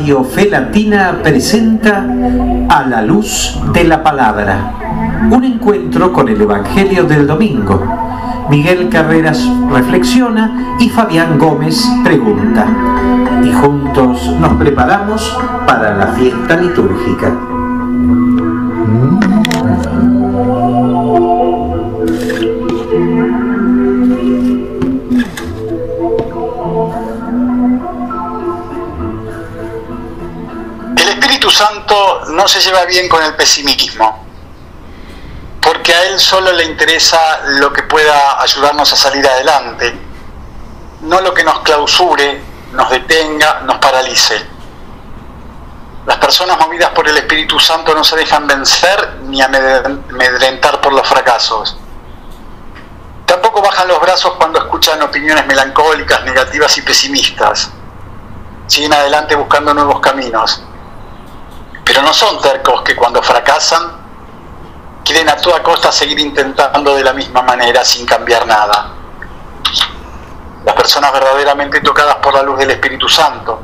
Radio Fe Latina presenta A la Luz de la Palabra, un encuentro con el Evangelio del domingo. Miguel Carreras reflexiona y Fabián Gómez pregunta. Y juntos nos preparamos para la fiesta litúrgica. El Espíritu Santo no se lleva bien con el pesimismo, porque a él solo le interesa lo que pueda ayudarnos a salir adelante, no lo que nos clausure, nos detenga, nos paralice. Las personas movidas por el Espíritu Santo no se dejan vencer ni amedrentar por los fracasos. Tampoco bajan los brazos cuando escuchan opiniones melancólicas, negativas y pesimistas. Siguen adelante buscando nuevos caminos. Pero no son tercos que cuando fracasan quieren a toda costa seguir intentando de la misma manera sin cambiar nada. Las personas verdaderamente tocadas por la luz del Espíritu Santo,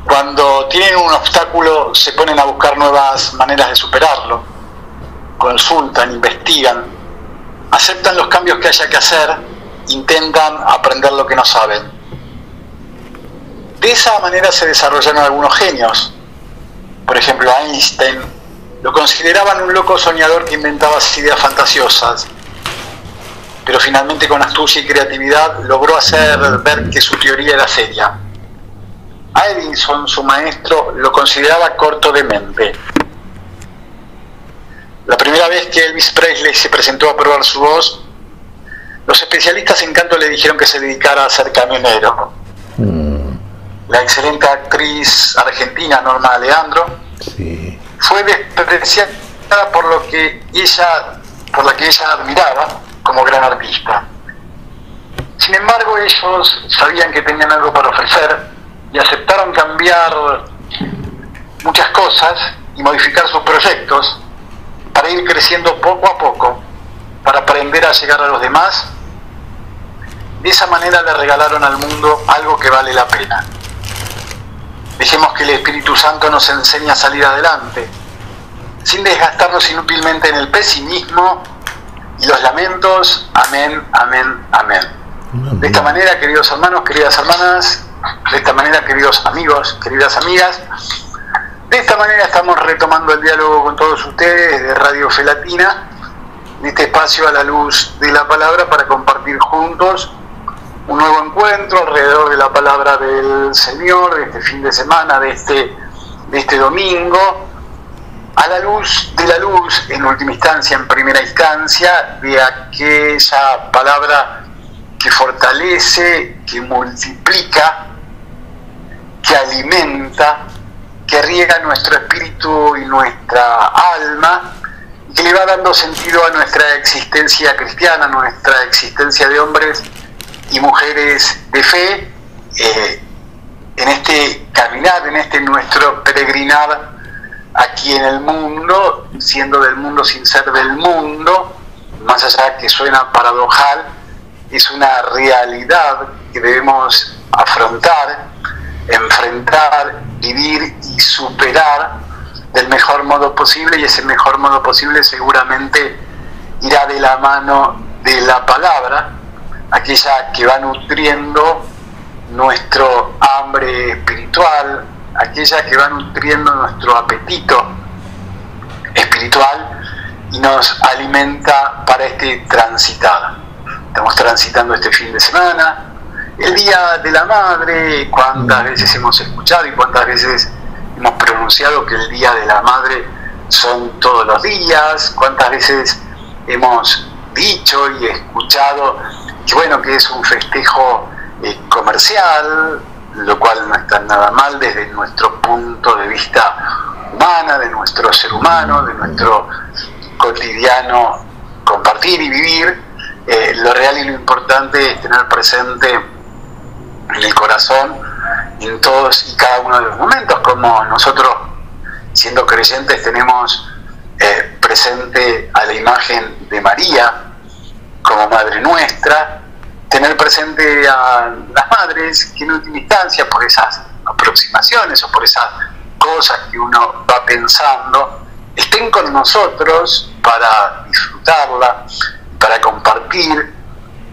cuando tienen un obstáculo, se ponen a buscar nuevas maneras de superarlo, consultan, investigan, aceptan los cambios que haya que hacer, intentan aprender lo que no saben. De esa manera se desarrollaron algunos genios. Por ejemplo, Einstein lo consideraban un loco soñador que inventaba ideas fantasiosas, pero finalmente con astucia y creatividad logró hacer ver que su teoría era seria. A Edison, su maestro, lo consideraba corto de mente. La primera vez que Elvis Presley se presentó a probar su voz, los especialistas en canto le dijeron que se dedicara a ser camionero. La excelente actriz argentina Norma Aleandro fue despreciada por la que ella admiraba como gran artista. Sin embargo, ellos sabían que tenían algo para ofrecer y aceptaron cambiar muchas cosas y modificar sus proyectos para ir creciendo poco a poco, para aprender a llegar a los demás. De esa manera le regalaron al mundo algo que vale la pena. Dejemos que el Espíritu Santo nos enseñe a salir adelante, sin desgastarnos inútilmente en el pesimismo y los lamentos. Amén, amén, amén. De esta manera, queridos hermanos, queridas hermanas, de esta manera, queridos amigos, queridas amigas, de esta manera estamos retomando el diálogo con todos ustedes de Radio Fe Latina, en este espacio a la luz de la palabra, para compartir juntos un nuevo encuentro alrededor de la palabra del Señor, de este fin de semana, de este domingo, a la luz de la luz, en última instancia, en primera instancia, de aquella palabra que fortalece, que multiplica, que alimenta, que riega nuestro espíritu y nuestra alma, y que le va dando sentido a nuestra existencia cristiana, a nuestra existencia de hombres y mujeres de fe, en este caminar, en este nuestro peregrinar aquí en el mundo, siendo del mundo sin ser del mundo, más allá que suena paradojal, es una realidad que debemos afrontar, enfrentar, vivir y superar del mejor modo posible, y ese mejor modo posible seguramente irá de la mano de la palabra, aquella que va nutriendo nuestro hambre espiritual, aquella que va nutriendo nuestro apetito espiritual y nos alimenta para este transitar. Estamos transitando este fin de semana, el Día de la Madre. Cuántas veces hemos escuchado y cuántas veces hemos pronunciado que el Día de la Madre son todos los días, cuántas veces hemos dicho y escuchado que bueno, que es un festejo comercial, lo cual no está nada mal desde nuestro punto de vista humana, de nuestro ser humano, de nuestro cotidiano compartir y vivir. Lo real y lo importante es tener presente en el corazón, en todos y cada uno de los momentos, como nosotros, siendo creyentes, tenemos presente a la imagen de María como Madre nuestra, tener presente a las madres que en última instancia, por esas aproximaciones o por esas cosas que uno va pensando, estén con nosotros para disfrutarla, para compartir,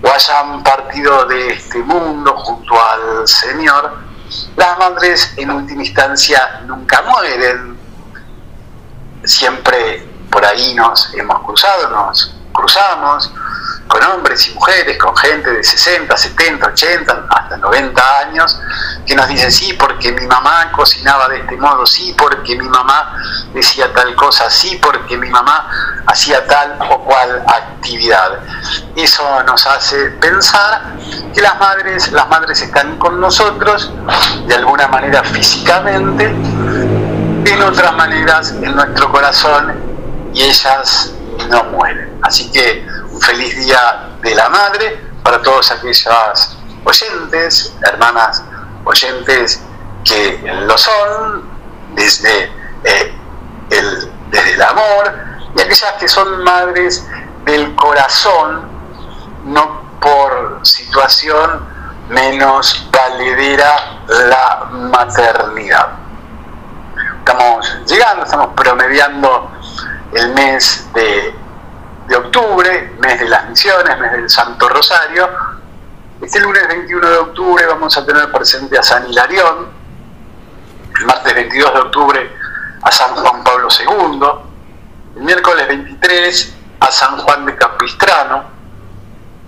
o hayan partido de este mundo junto al Señor. Las madres en última instancia nunca mueren, siempre por ahí nos hemos cruzado, nos cruzamos con hombres y mujeres, con gente de 60, 70, 80, hasta 90 años, que nos dicen sí porque mi mamá cocinaba de este modo, sí porque mi mamá decía tal cosa, sí porque mi mamá hacía tal o cual actividad. Eso nos hace pensar que las madres están con nosotros de alguna manera físicamente, en otras maneras en nuestro corazón, y ellas no mueren. Así que un feliz Día de la Madre para todos aquellas oyentes, hermanas oyentes que lo son desde el amor, y aquellas que son madres del corazón, no por situación menos valedera la maternidad. Estamos promediando el mes de octubre, mes de las misiones, mes del Santo Rosario. Este lunes 21 de octubre vamos a tener presente a San Hilarión, el martes 22 de octubre a San Juan Pablo II, el miércoles 23 a San Juan de Capistrano,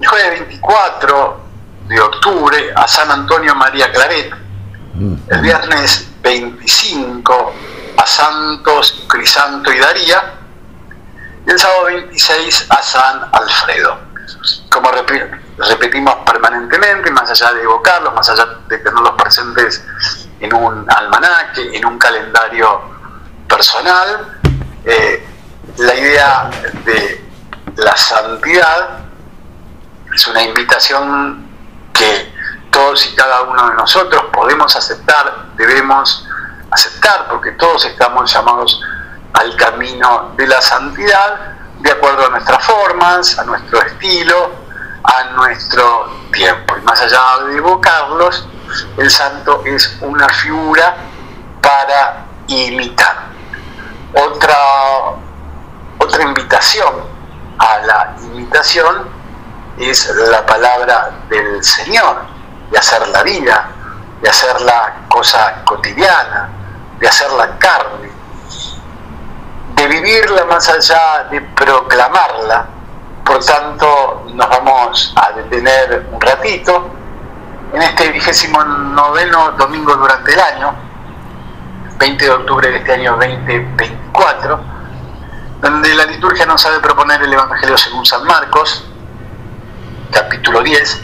el jueves 24 de octubre a San Antonio María Claret, el viernes 25 a Santos Crisanto y Daría, y el sábado 26 a San Alfredo. Como repetimos permanentemente, más allá de evocarlos, más allá de tenerlos presentes en un almanaque, en un calendario personal, la idea de la santidad es una invitación que todos y cada uno de nosotros podemos aceptar, debemos aceptar, porque todos estamos llamados al camino de la santidad, de acuerdo a nuestras formas, a nuestro estilo, a nuestro tiempo. Y más allá de evocarlos, el santo es una figura para imitar. Otra invitación a la imitación es la palabra del Señor, de hacer la vida, de hacer la cosa cotidiana, de hacer la carne, de vivirla más allá de proclamarla. Por tanto, nos vamos a detener un ratito en este 29º domingo durante el año, 20 de octubre de este año 2024, donde la liturgia nos ha de proponer el Evangelio según San Marcos, capítulo 10,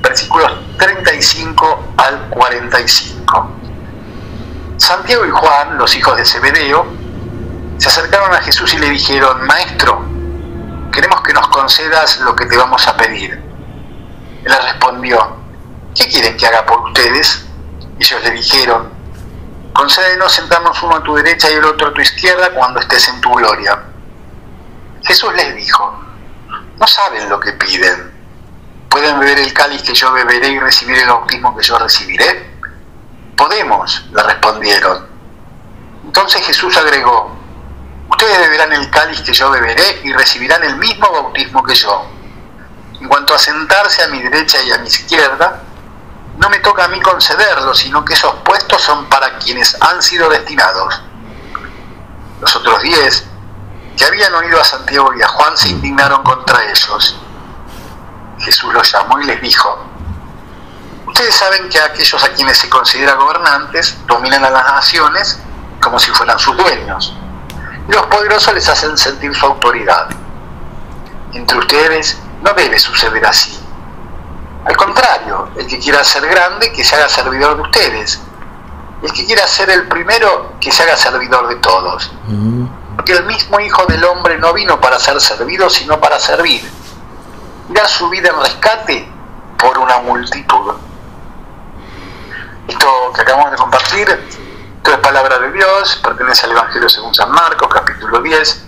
versículos 35 al 45. Santiago y Juan, los hijos de Zebedeo, se acercaron a Jesús y le dijeron: Maestro, queremos que nos concedas lo que te vamos a pedir. Él les respondió: ¿qué quieren que haga por ustedes? Ellos le dijeron: concédenos sentarnos uno a tu derecha y el otro a tu izquierda cuando estés en tu gloria. Jesús les dijo: no saben lo que piden. ¿Pueden beber el cáliz que yo beberé y recibir el bautismo que yo recibiré? Podemos, le respondieron. Entonces Jesús agregó: ustedes beberán el cáliz que yo beberé y recibirán el mismo bautismo que yo. En cuanto a sentarse a mi derecha y a mi izquierda, no me toca a mí concederlo, sino que esos puestos son para quienes han sido destinados. Los otros 10, que habían oído a Santiago y a Juan, se indignaron contra ellos. Jesús los llamó y les dijo: ustedes saben que aquellos a quienes se considera gobernantes dominan a las naciones como si fueran sus dueños, y los poderosos les hacen sentir su autoridad. Entre ustedes no debe suceder así. Al contrario, el que quiera ser grande, que se haga servidor de ustedes. El que quiera ser el primero, que se haga servidor de todos. Porque el mismo Hijo del Hombre no vino para ser servido, sino para servir, y dar su vida en rescate por una multitud. Esto que acabamos de compartir, esto es palabra de Dios, pertenece al Evangelio según San Marcos, capítulo 10,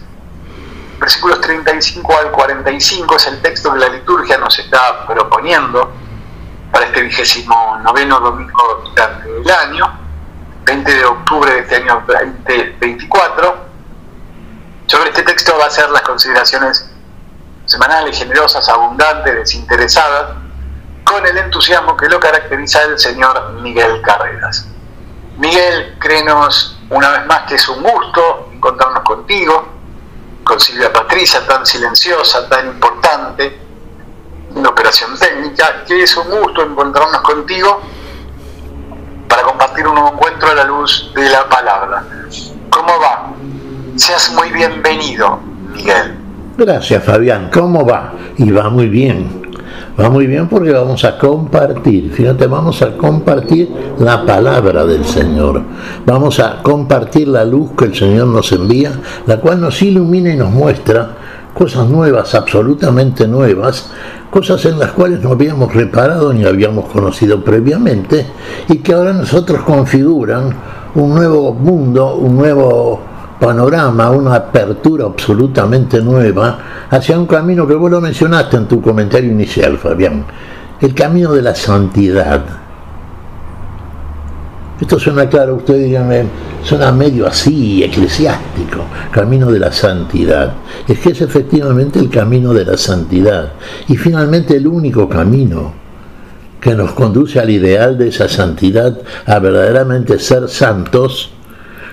versículos 35 al 45, es el texto que la liturgia nos está proponiendo para este 29º domingo del año, 20 de octubre de este año 2024. Sobre este texto va a ser las consideraciones semanales, generosas, abundantes, desinteresadas, con el entusiasmo que lo caracteriza el señor Miguel Carreras. Miguel, créenos una vez más que es un gusto encontrarnos contigo, con Silvia Patricia, tan silenciosa, tan importante en la operación técnica, que es un gusto encontrarnos contigo para compartir un nuevo encuentro a la luz de la palabra. ¿Cómo va? Seas muy bienvenido, Miguel. Gracias, Fabián. ¿Cómo va? Y va muy bien. Va muy bien porque vamos a compartir, fíjate, vamos a compartir la palabra del Señor. Vamos a compartir la luz que el Señor nos envía, la cual nos ilumina y nos muestra cosas nuevas, absolutamente nuevas, cosas en las cuales no habíamos reparado ni habíamos conocido previamente y que ahora nosotros configuran un nuevo mundo, un nuevo panorama, una apertura absolutamente nueva hacia un camino que vos lo mencionaste en tu comentario inicial, Fabián, el camino de la santidad. Esto suena claro, usted dígame, suena medio así, eclesiástico, camino de la santidad. Es que es efectivamente el camino de la santidad y finalmente el único camino que nos conduce al ideal de esa santidad, a verdaderamente ser santos,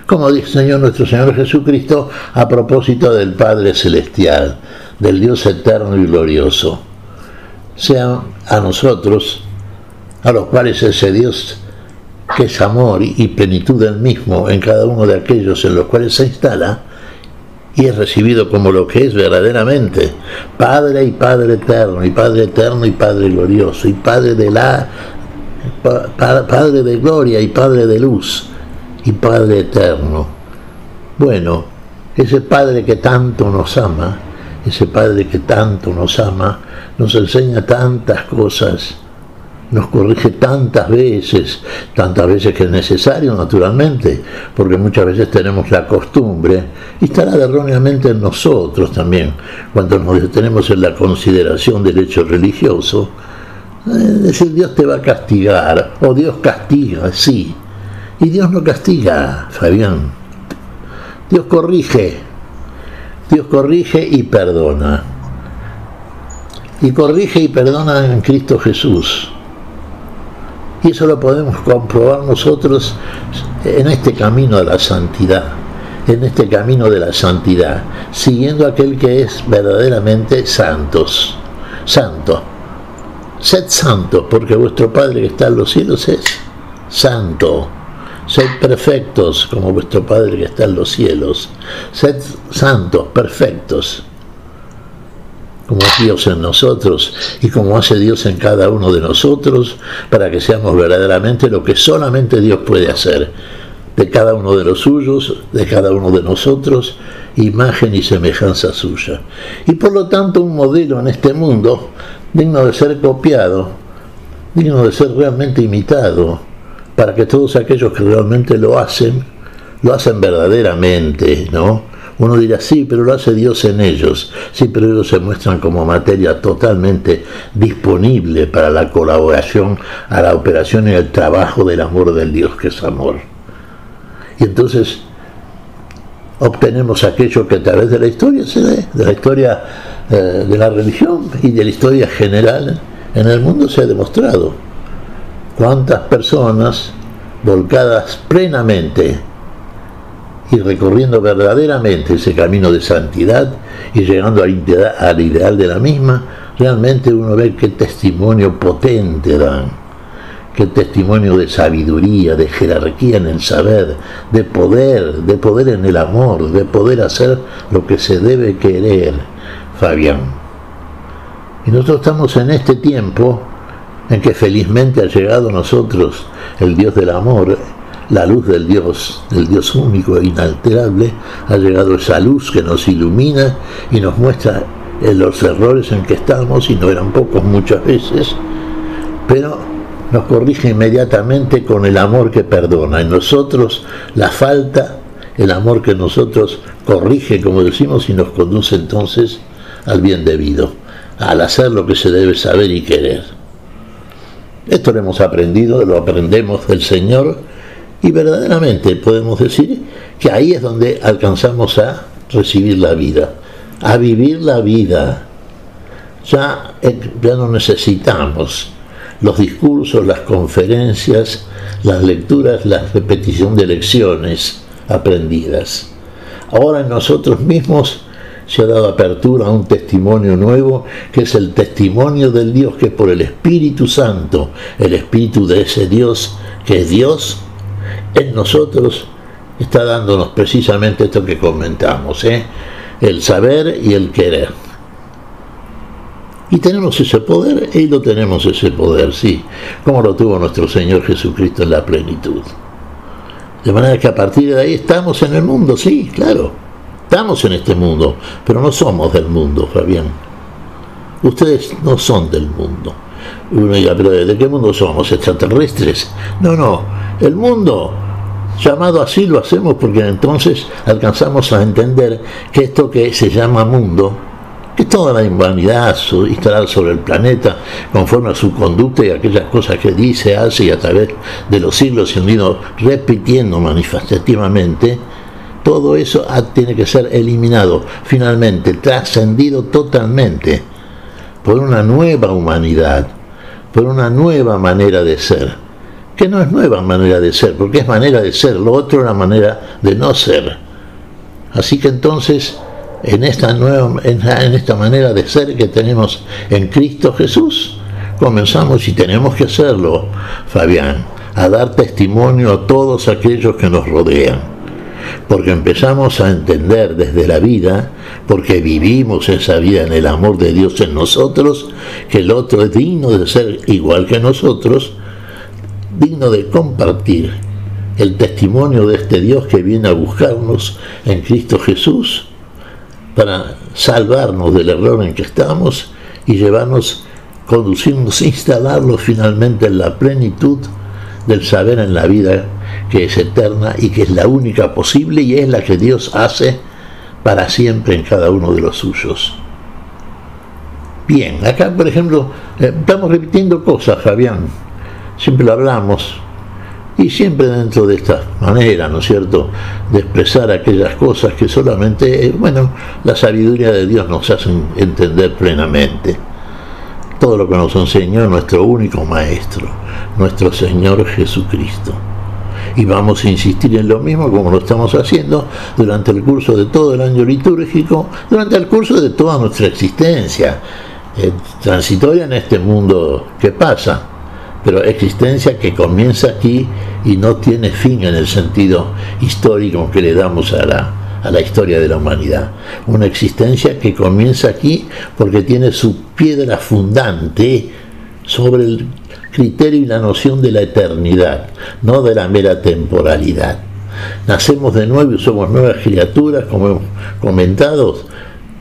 como dice nuestro Señor Jesucristo a propósito del Padre Celestial, del Dios eterno y glorioso. Sea a nosotros, a los cuales ese Dios que es amor y plenitud del mismo en cada uno de aquellos en los cuales se instala, y es recibido como lo que es verdaderamente, Padre y Padre eterno, y Padre eterno y Padre glorioso, y Padre de gloria y Padre de luz, y Padre eterno. Bueno, ese Padre que tanto nos ama, ese Padre que tanto nos ama, nos enseña tantas cosas, nos corrige tantas veces que es necesario, naturalmente, porque muchas veces tenemos la costumbre, y estará erróneamente en nosotros también, cuando nos detenemos en la consideración del hecho religioso, decir Dios te va a castigar, o Dios castiga, sí. Y Dios no castiga, Fabián. Dios corrige y perdona. Y corrige y perdona en Cristo Jesús. Y eso lo podemos comprobar nosotros en este camino de la santidad. En este camino de la santidad, siguiendo aquel que es verdaderamente santo. Sed santos, porque vuestro Padre que está en los cielos es santo. Sed perfectos como vuestro Padre que está en los cielos. Sed santos, perfectos, como es Dios en nosotros y como hace Dios en cada uno de nosotros, para que seamos verdaderamente lo que solamente Dios puede hacer, de cada uno de los suyos, de cada uno de nosotros, imagen y semejanza suya. Y por lo tanto un modelo en este mundo digno de ser copiado, digno de ser realmente imitado, para que todos aquellos que realmente lo hacen verdaderamente, ¿no? Uno dirá, sí, pero lo hace Dios en ellos. Sí, pero ellos se muestran como materia totalmente disponible para la colaboración a la operación y el trabajo del amor del Dios que es amor. Y entonces obtenemos aquello que a través de la historia se ve, de la historia de la religión y de la historia general en el mundo se ha demostrado. Cuántas personas volcadas plenamente y recorriendo verdaderamente ese camino de santidad y llegando al ideal de la misma, realmente uno ve qué testimonio potente dan, qué testimonio de sabiduría, de jerarquía en el saber, de poder en el amor, de poder hacer lo que se debe querer, Fabián. Y nosotros estamos en este tiempo en que felizmente ha llegado a nosotros el Dios del amor, la luz del Dios único e inalterable, ha llegado esa luz que nos ilumina y nos muestra los errores en que estamos, y no eran pocos muchas veces, pero nos corrige inmediatamente con el amor que perdona. En nosotros la falta, el amor que nosotros corrige, como decimos, y nos conduce entonces al bien debido, al hacer lo que se debe saber y querer. Esto lo hemos aprendido, lo aprendemos del Señor, y verdaderamente podemos decir que ahí es donde alcanzamos a recibir la vida, a vivir la vida. Ya no necesitamos los discursos, las conferencias, las lecturas, la repetición de lecciones aprendidas. Ahora en nosotros mismos se ha dado apertura a un testimonio nuevo, que es el testimonio del Dios, que por el Espíritu Santo, el Espíritu de ese Dios que es Dios, en nosotros está dándonos precisamente esto que comentamos, el saber y el querer. Y tenemos ese poder, y lo tenemos ese poder, sí, como lo tuvo nuestro Señor Jesucristo en la plenitud. De manera que a partir de ahí estamos en el mundo, sí, claro, estamos en este mundo, pero no somos del mundo, Fabián. Ustedes no son del mundo. Uno diga, pero ¿de qué mundo somos? ¿Extraterrestres? No, el mundo, llamado así lo hacemos porque entonces alcanzamos a entender que esto que se llama mundo, que toda la humanidad instalada sobre el planeta, conforme a su conducta y aquellas cosas que dice, hace y a través de los siglos se han ido repitiendo manifestativamente, todo eso tiene que ser eliminado, finalmente, trascendido totalmente por una nueva humanidad, por una nueva manera de ser, que no es nueva manera de ser, porque es manera de ser, lo otro es una manera de no ser. Así que entonces, en esta manera de ser que tenemos en Cristo Jesús, comenzamos, y tenemos que hacerlo, Fabián, a dar testimonio a todos aquellos que nos rodean, porque empezamos a entender desde la vida, porque vivimos esa vida en el amor de Dios en nosotros, que el otro es digno de ser igual que nosotros, digno de compartir el testimonio de este Dios que viene a buscarnos en Cristo Jesús, para salvarnos del error en que estamos y llevarnos, conducirnos, instalarlos finalmente en la plenitud del saber en la vida que es eterna y que es la única posible y es la que Dios hace para siempre en cada uno de los suyos. Bien, acá por ejemplo estamos repitiendo cosas, Fabián, siempre lo hablamos. Y siempre dentro de esta manera, ¿no es cierto?, de expresar aquellas cosas que solamente, la sabiduría de Dios nos hace entender plenamente. Todo lo que nos enseñó nuestro único Maestro, nuestro Señor Jesucristo. Y vamos a insistir en lo mismo como lo estamos haciendo durante el curso de todo el año litúrgico, durante el curso de toda nuestra existencia, transitoria en este mundo que pasa, pero existencia que comienza aquí y no tiene fin en el sentido histórico que le damos a la historia de la humanidad. Una existencia que comienza aquí porque tiene su piedra fundante sobre el criterio y la noción de la eternidad, no de la mera temporalidad. Nacemos de nuevo y somos nuevas criaturas, como hemos comentado,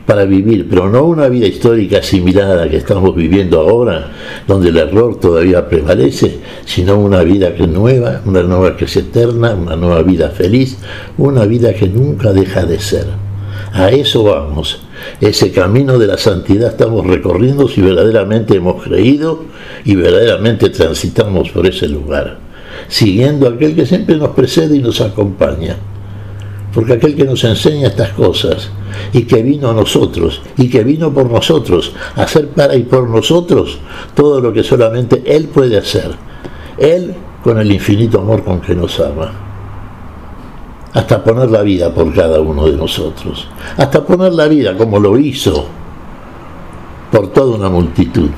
para vivir, pero no una vida histórica similar a la que estamos viviendo ahora, donde el error todavía prevalece, sino una vida que es nueva, una nueva que es eterna, una nueva vida feliz, una vida que nunca deja de ser. A eso vamos. Ese camino de la santidad estamos recorriendo si verdaderamente hemos creído y verdaderamente transitamos por ese lugar, siguiendo a aquel que siempre nos precede y nos acompaña. Porque aquel que nos enseña estas cosas y que vino a nosotros y que vino por nosotros a hacer para y por nosotros todo lo que solamente Él puede hacer, Él con el infinito amor con que nos ama, hasta poner la vida por cada uno de nosotros, hasta poner la vida como lo hizo por toda una multitud,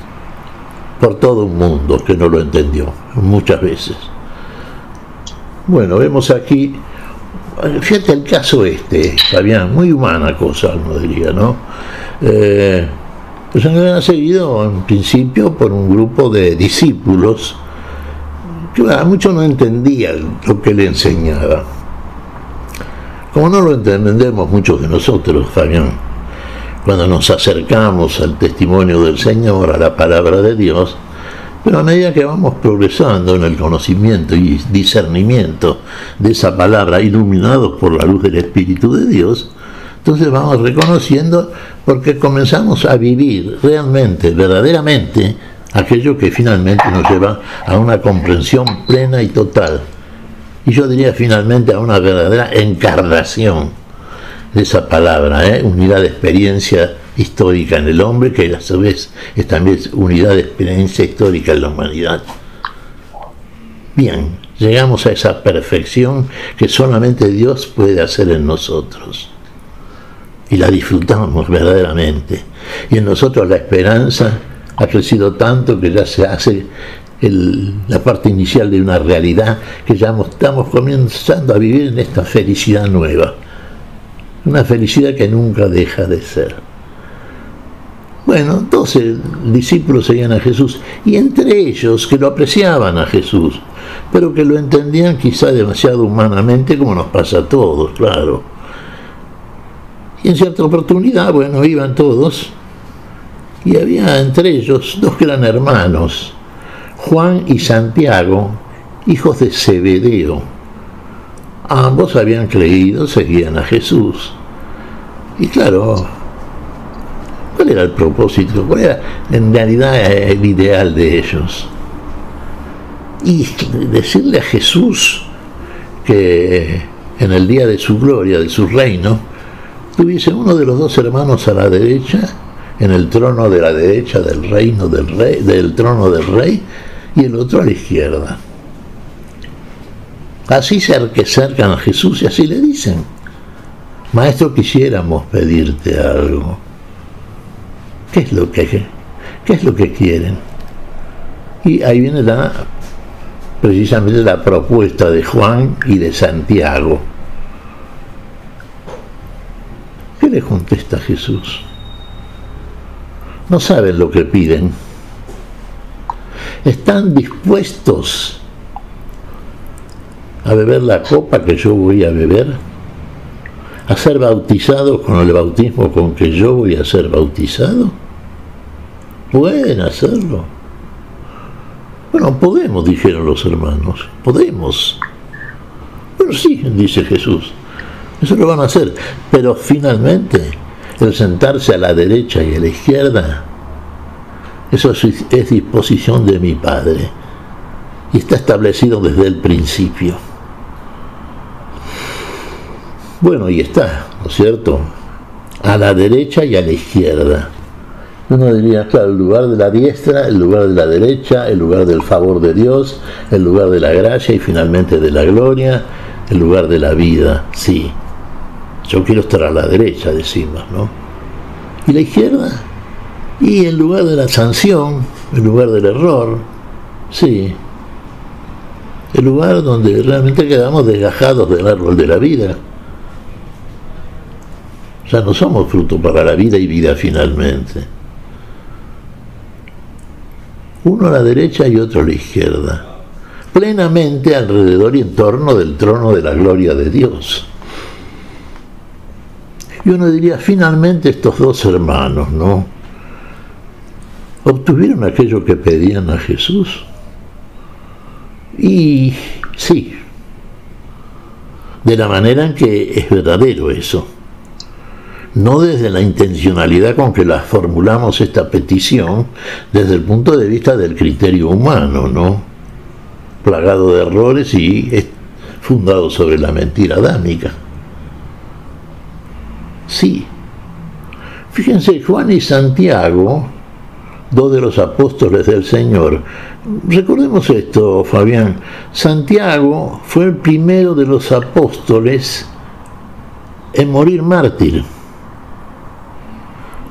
por todo un mundo que no lo entendió muchas veces. Bueno, vemos aquí, fíjate el caso Fabián, muy humana cosa, uno diría, ¿no? Pues han seguido en principio por un grupo de discípulos que muchos no entendían lo que le enseñaba. Como no lo entendemos muchos de nosotros, Fabián, cuando nos acercamos al testimonio del Señor, a la palabra de Dios, pero a medida que vamos progresando en el conocimiento y discernimiento de esa palabra, iluminados por la luz del Espíritu de Dios, entonces vamos reconociendo, porque comenzamos a vivir realmente, verdaderamente, aquello que finalmente nos lleva a una comprensión plena y total, y yo diría finalmente a una verdadera encarnación de esa palabra, unidad de experiencia histórica en el hombre, que a su vez es también unidad de experiencia histórica en la humanidad. Bien, llegamos a esa perfección que solamente Dios puede hacer en nosotros, y la disfrutamos verdaderamente, y en nosotros la esperanza ha crecido tanto que ya se hace la parte inicial de una realidad que ya estamos comenzando a vivir en esta felicidad nueva, una felicidad que nunca deja de ser. Bueno, 12 discípulos seguían a Jesús, y entre ellos que lo apreciaban a Jesús, pero que lo entendían quizá demasiado humanamente, como nos pasa a todos, claro. Y en cierta oportunidad, bueno, iban todos, y había entre ellos dos que eran hermanos, Juan y Santiago, hijos de Zebedeo. Ambos habían creído, seguían a Jesús. Y claro, ¿cuál era el propósito? ¿Cuál era en realidad el ideal de ellos? Y decirle a Jesús que en el día de su gloria, de su reino, tuviese uno de los dos hermanos a la derecha, en el trono de la derecha del reino del rey, del trono del rey, y el otro a la izquierda. Así se acercan a Jesús y así le dicen: Maestro, quisiéramos pedirte algo. ¿Qué es lo que quieren? Y ahí viene precisamente la propuesta de Juan y de Santiago. ¿Qué le contesta Jesús? No saben lo que piden. ¿Están dispuestos a beber la copa que yo voy a beber? ¿A ser bautizados con el bautismo con que yo voy a ser bautizado? ¿Pueden hacerlo? Bueno, podemos, dijeron los hermanos. Podemos. Bueno, sí, dice Jesús. Eso lo van a hacer. Pero finalmente, el sentarse a la derecha y a la izquierda, eso es disposición de mi Padre. Y está establecido desde el principio. Bueno, y está, ¿no es cierto? A la derecha y a la izquierda. Uno diría, claro, el lugar de la diestra, el lugar de la derecha, el lugar del favor de Dios, el lugar de la gracia y finalmente de la gloria, el lugar de la vida, sí. Yo quiero estar a la derecha, decimos, ¿no? ¿Y la izquierda? Y el lugar de la sanción, el lugar del error, sí. El lugar donde realmente quedamos desgajados del árbol de la vida. Ya no somos fruto para la vida y vida finalmente. Uno a la derecha y otro a la izquierda, plenamente alrededor y en torno del trono de la gloria de Dios. Y uno diría, finalmente estos dos hermanos, ¿no?, obtuvieron aquello que pedían a Jesús. Y sí, de la manera en que es verdadero eso. No desde la intencionalidad con que la formulamos esta petición, desde el punto de vista del criterio humano, ¿no?, plagado de errores y fundado sobre la mentira adámica. Sí. Fíjense, Juan y Santiago, dos de los apóstoles del Señor. Recordemos esto, Fabián. Santiago fue el primero de los apóstoles en morir mártir.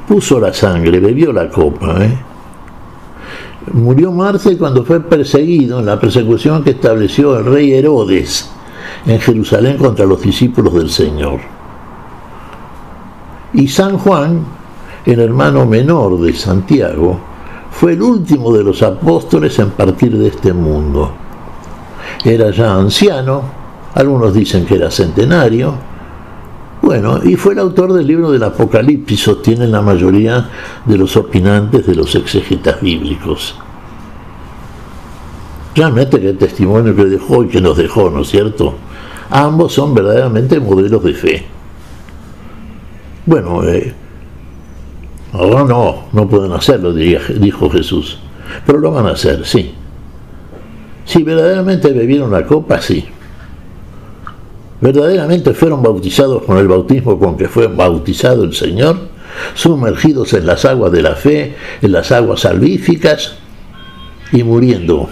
Puso la sangre, bebió la copa, Murió mártir cuando fue perseguido en la persecución que estableció el rey Herodes en Jerusalén contra los discípulos del Señor. Y San Juan, el hermano menor de Santiago, fue el último de los apóstoles en partir de este mundo. Era ya anciano, algunos dicen que era centenario. Bueno, y fue el autor del libro del Apocalipsis, sostienen la mayoría de los opinantes, de los exegetas bíblicos. Realmente qué testimonio que dejó y que nos dejó, ¿no es cierto? Ambos son verdaderamente modelos de fe. Bueno, ahora no pueden hacerlo, dijo Jesús. pero lo van a hacer, sí. Si verdaderamente bebieron la copa, sí. Verdaderamente fueron bautizados con el bautismo con que fue bautizado el Señor, sumergidos en las aguas de la fe, en las aguas salvíficas, y muriendo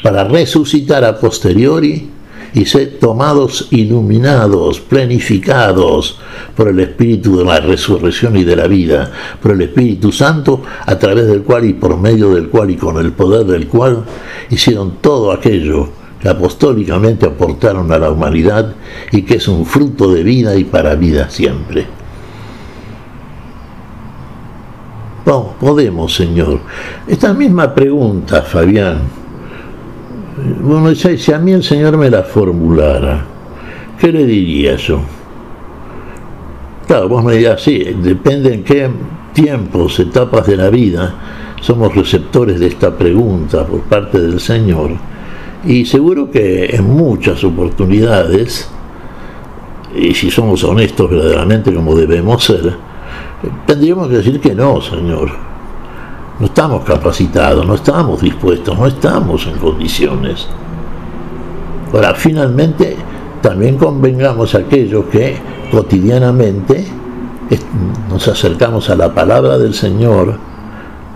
para resucitar a posteriori y ser tomados, iluminados, plenificados por el Espíritu de la resurrección y de la vida, por el Espíritu Santo, a través del cual y por medio del cual y con el poder del cual hicieron todo aquello que apostólicamente aportaron a la humanidad y que es un fruto de vida y para vida siempre. No, podemos, Señor. Esta misma pregunta, Fabián, bueno, si a mí el Señor me la formulara, ¿qué le diría yo? Claro, vos me dirás, sí, depende en qué tiempos, etapas de la vida somos receptores de esta pregunta por parte del Señor. Y seguro que en muchas oportunidades, y si somos honestos verdaderamente como debemos ser, tendríamos que decir que no, Señor. No estamos capacitados, no estamos dispuestos, no estamos en condiciones. Ahora, finalmente, también convengamos aquellos que cotidianamente nos acercamos a la palabra del Señor,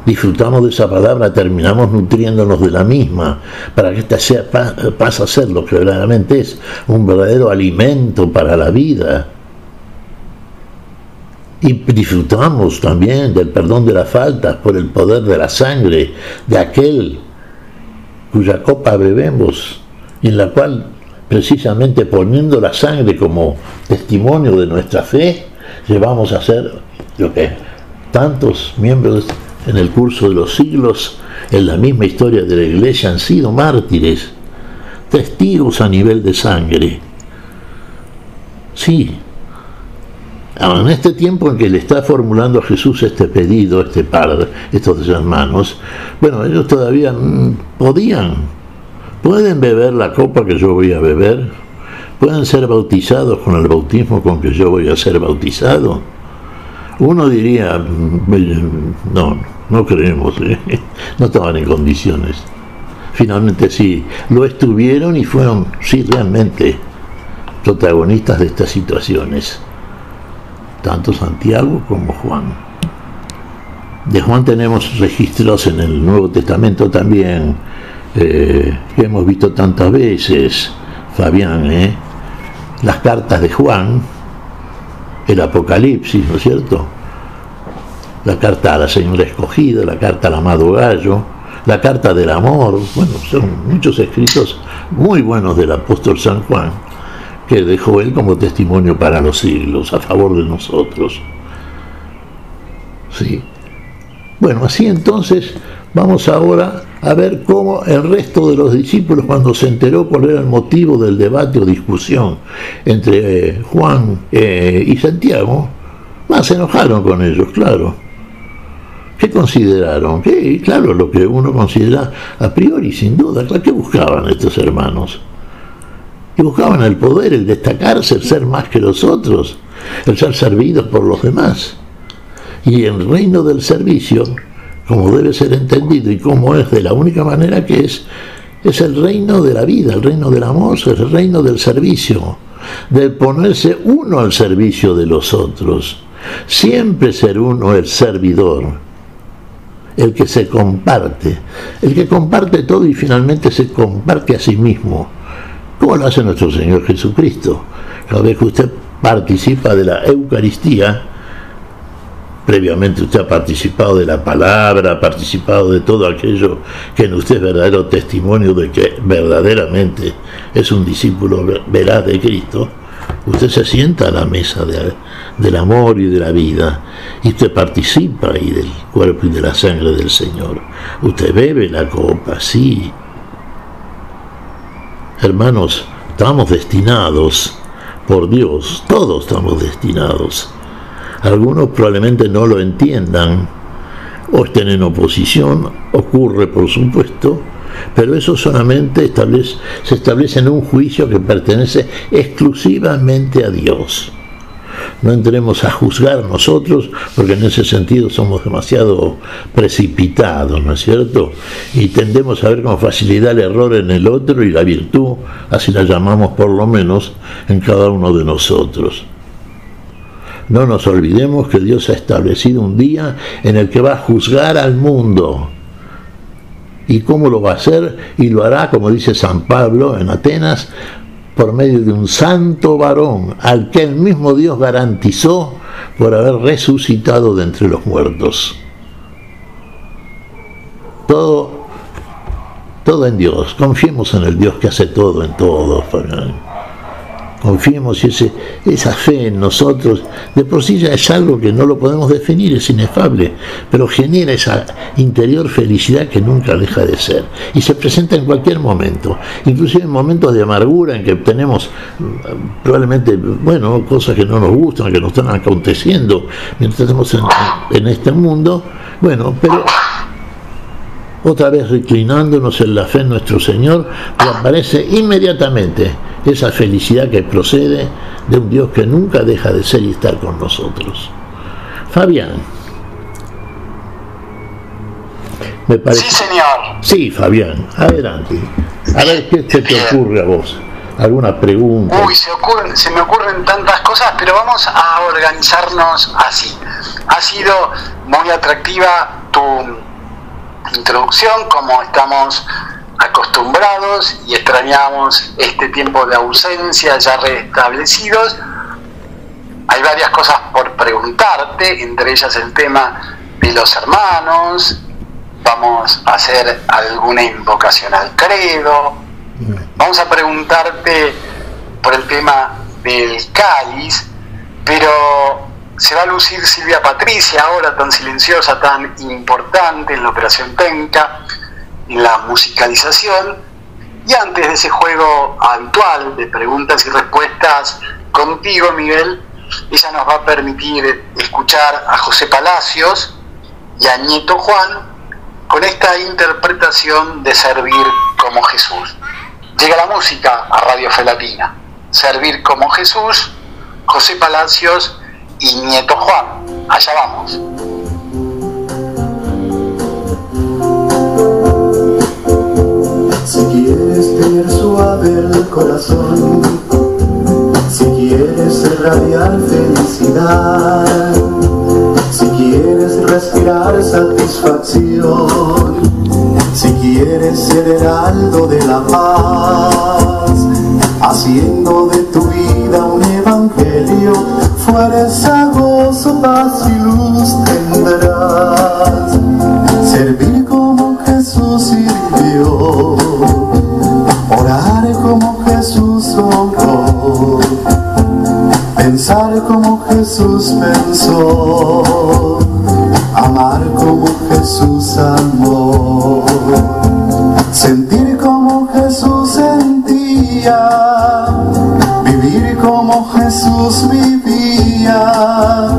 disfrutamos de esa palabra, terminamos nutriéndonos de la misma, para que ésta pase a ser lo que verdaderamente es, un verdadero alimento para la vida. Y disfrutamos también del perdón de las faltas por el poder de la sangre de aquel cuya copa bebemos, y en la cual, precisamente poniendo la sangre como testimonio de nuestra fe, llevamos a ser lo que tantos miembros en el curso de los siglos, en la misma historia de la Iglesia, han sido mártires, testigos a nivel de sangre. Sí. En este tiempo en que le está formulando a Jesús este pedido, este par, estos hermanos, bueno, ellos todavía pueden beber la copa que yo voy a beber, pueden ser bautizados con el bautismo con que yo voy a ser bautizado. Uno diría, no creemos, no estaban en condiciones. Finalmente sí, lo estuvieron y fueron, sí, realmente protagonistas de estas situaciones. Tanto Santiago como Juan. De Juan tenemos registros en el Nuevo Testamento también, que hemos visto tantas veces, Fabián, las cartas de Juan, el Apocalipsis, ¿no es cierto? La carta a la Señora Escogida, la carta al amado Gallo, la carta del amor, bueno, son muchos escritos muy buenos del apóstol San Juan, que dejó él como testimonio para los siglos, a favor de nosotros. Sí. Bueno, así entonces vamos ahora a ver cómo el resto de los discípulos, cuando se enteró cuál era el motivo del debate o discusión entre Juan y Santiago, más se enojaron con ellos, claro. ¿Qué consideraron? Claro, lo que uno considera a priori, sin duda. ¿Qué buscaban estos hermanos? Y buscaban el poder, el destacarse, el ser más que los otros, el ser servidos por los demás. Y el reino del servicio, como debe ser entendido y como es de la única manera que es el reino de la vida, el reino del amor, es el reino del servicio, de ponerse uno al servicio de los otros, siempre ser uno el servidor, el que se comparte, el que comparte todo y finalmente se comparte a sí mismo. ¿Cómo lo hace nuestro Señor Jesucristo? Cada vez que usted participa de la Eucaristía, previamente usted ha participado de la palabra, ha participado de todo aquello que en usted es verdadero testimonio de que verdaderamente es un discípulo veraz de Cristo. Usted se sienta a la mesa del amor y de la vida, y usted participa ahí del cuerpo y de la sangre del Señor. Usted bebe la copa, sí. Hermanos, estamos destinados por Dios, todos estamos destinados. Algunos probablemente no lo entiendan o estén en oposición, ocurre por supuesto, pero eso solamente se establece en un juicio que pertenece exclusivamente a Dios. No entremos a juzgar nosotros, porque en ese sentido somos demasiado precipitados, ¿no es cierto? Y tendemos a ver con facilidad el error en el otro y la virtud, así la llamamos por lo menos, en cada uno de nosotros. No nos olvidemos que Dios ha establecido un día en el que va a juzgar al mundo. ¿Y cómo lo va a hacer? Y lo hará, como dice San Pablo en Atenas, por medio de un santo varón, al que el mismo Dios garantizó por haber resucitado de entre los muertos. Todo en Dios. Confiemos en el Dios que hace todo en todo. Confiemos y esa fe en nosotros, de por sí ya es algo que no lo podemos definir, es inefable, pero genera esa interior felicidad que nunca deja de ser, y se presenta en cualquier momento, inclusive en momentos de amargura en que tenemos probablemente, bueno, cosas que no nos gustan, que nos están aconteciendo mientras estamos en este mundo, bueno, pero otra vez reclinándonos en la fe en nuestro Señor, aparece inmediatamente esa felicidad que procede de un Dios que nunca deja de ser y estar con nosotros. Fabián. Me parece... Sí, señor. Sí, Fabián, adelante. A ver qué se te ocurre a vos. ¿Alguna pregunta? Uy, se me ocurren tantas cosas, pero vamos a organizarnos así. Ha sido muy atractiva tu introducción, como estamos acostumbrados y extrañamos este tiempo de ausencia ya restablecidos. Hay varias cosas por preguntarte, entre ellas el tema de los hermanos. Vamos a hacer alguna invocación al credo. Vamos a preguntarte por el tema del cáliz, pero se va a lucir Silvia Patricia, ahora tan silenciosa, tan importante en la operación técnica, en la musicalización. Y antes de ese juego habitual de preguntas y respuestas contigo, Miguel, ella nos va a permitir escuchar a José Palacios y a Nieto Juan con esta interpretación de Servir como Jesús. Llega la música a Radio Fe Latina. Servir como Jesús, José Palacios y Nieto Juan. Allá vamos. Si quieres tener suave el corazón, si quieres irradiar felicidad, si quieres respirar satisfacción, si quieres ser heraldo de la paz, haciendo de tu vida un evangelio, fuerza, gozo, paz y luz tendrás. Servir como Jesús sirvió, orar como Jesús oró, pensar como Jesús pensó, amar como Jesús amó, sentir como Jesús sentía, vivir como Jesús vivía.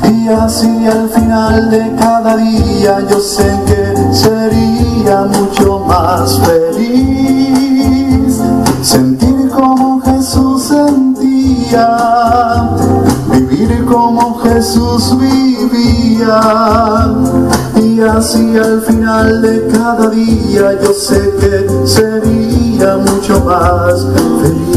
Y así al final de cada día yo sé que sería mucho más feliz. Sentir como Jesús sentía, vivir como Jesús vivía. Y así al final de cada día yo sé que sería mucho más feliz.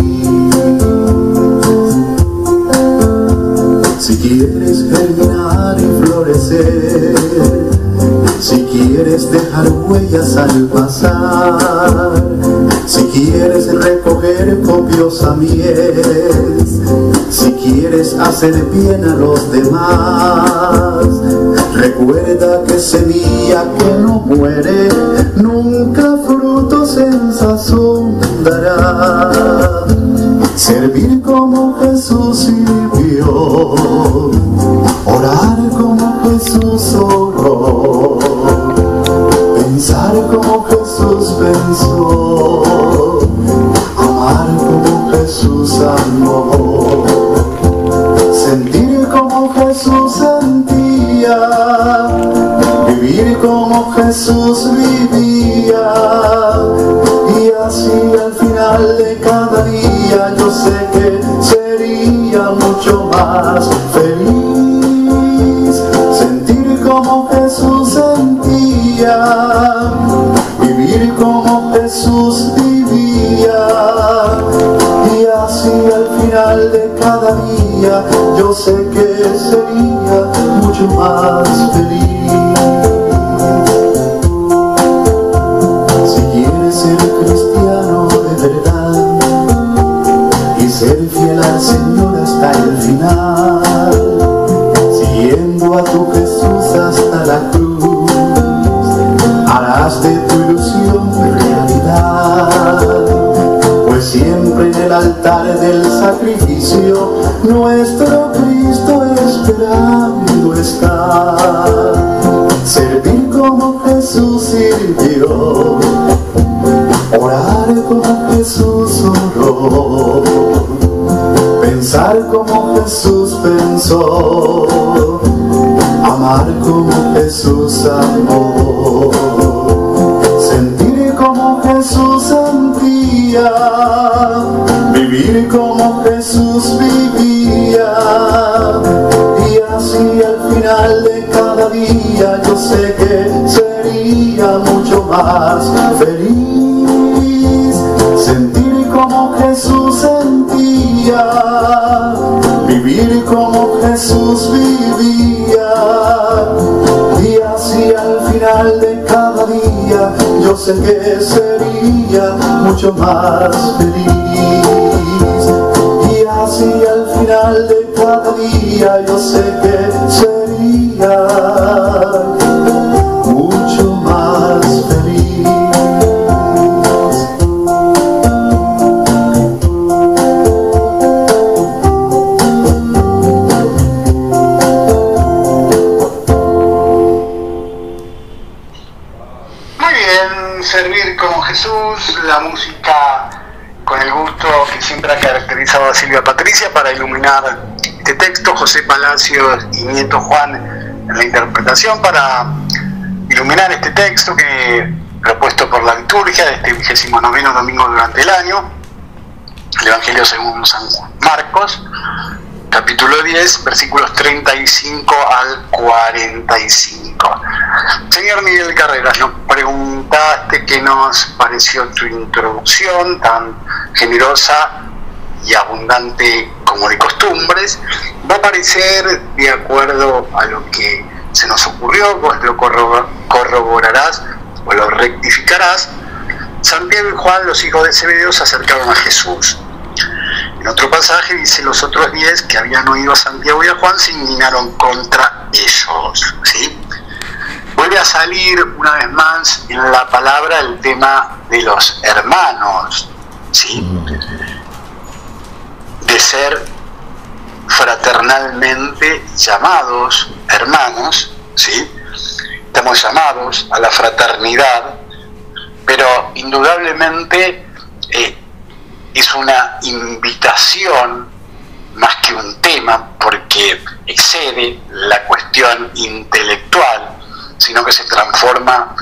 Si quieres germinar y florecer, si quieres dejar huellas al pasar, si quieres recoger copiosa miel, si quieres hacer bien a los demás, recuerda que semilla que no muere nunca frutos en sazón dará. Servir como Jesús sirvió, orar como Jesús oró, pensar como Jesús pensó, amar como Jesús amó, sentir como Jesús sentía, vivir como Jesús vivía. Y así al final de cada día yo sé que sería sería mucho más feliz. Sentir como Jesús sentía, vivir como Jesús vivía, y así al final de cada día yo sé que sería mucho más feliz. Si quieres ser cristiano de verdad y ser fiel al Señor hasta el final, siguiendo a tu Jesús hasta la cruz, harás de tu ilusión realidad, pues siempre en el altar del sacrificio nuestro Cristo esperando está. Servir como Jesús sirvió, orar como Jesús oró, pensar como Jesús pensó, amar como Jesús amó, sentir como Jesús sentía, vivir como Jesús vivía, y así al final de cada día yo sé que sería mucho más feliz. Sentir como Jesús sentía, vivir como Jesús vivía, y así al final de cada día yo sé que sería mucho más feliz. Y así al final de cada día yo sé que sería mucho más feliz. Muy bien, servir como Jesús, la música con el gusto que siempre ha caracterizado a Silvia Patricia para iluminar este texto, José Palacios y Nieto Juan en la interpretación para iluminar este texto que propuesto por la liturgia de este 29º domingo durante el año, el Evangelio según San Marcos, capítulo 10, versículos 35 al 45. Señor Miguel Carreras, nos preguntaste qué nos pareció tu introducción tan generosa y abundante como de costumbres. Va a parecer de acuerdo a lo que se nos ocurrió, vos lo corroborarás o lo rectificarás. Santiago y Juan, los hijos de Zebedeo, se acercaron a Jesús. En otro pasaje dice: los otros 10 que habían oído a Santiago y a Juan se indignaron contra ellos, ¿sí? Vuelve a salir una vez más en la palabra el tema de los hermanos, ¿sí? De ser fraternalmente llamados hermanos, ¿sí? Estamos llamados a la fraternidad, pero indudablemente es una invitación más que un tema, porque excede la cuestión intelectual, sino que se transforma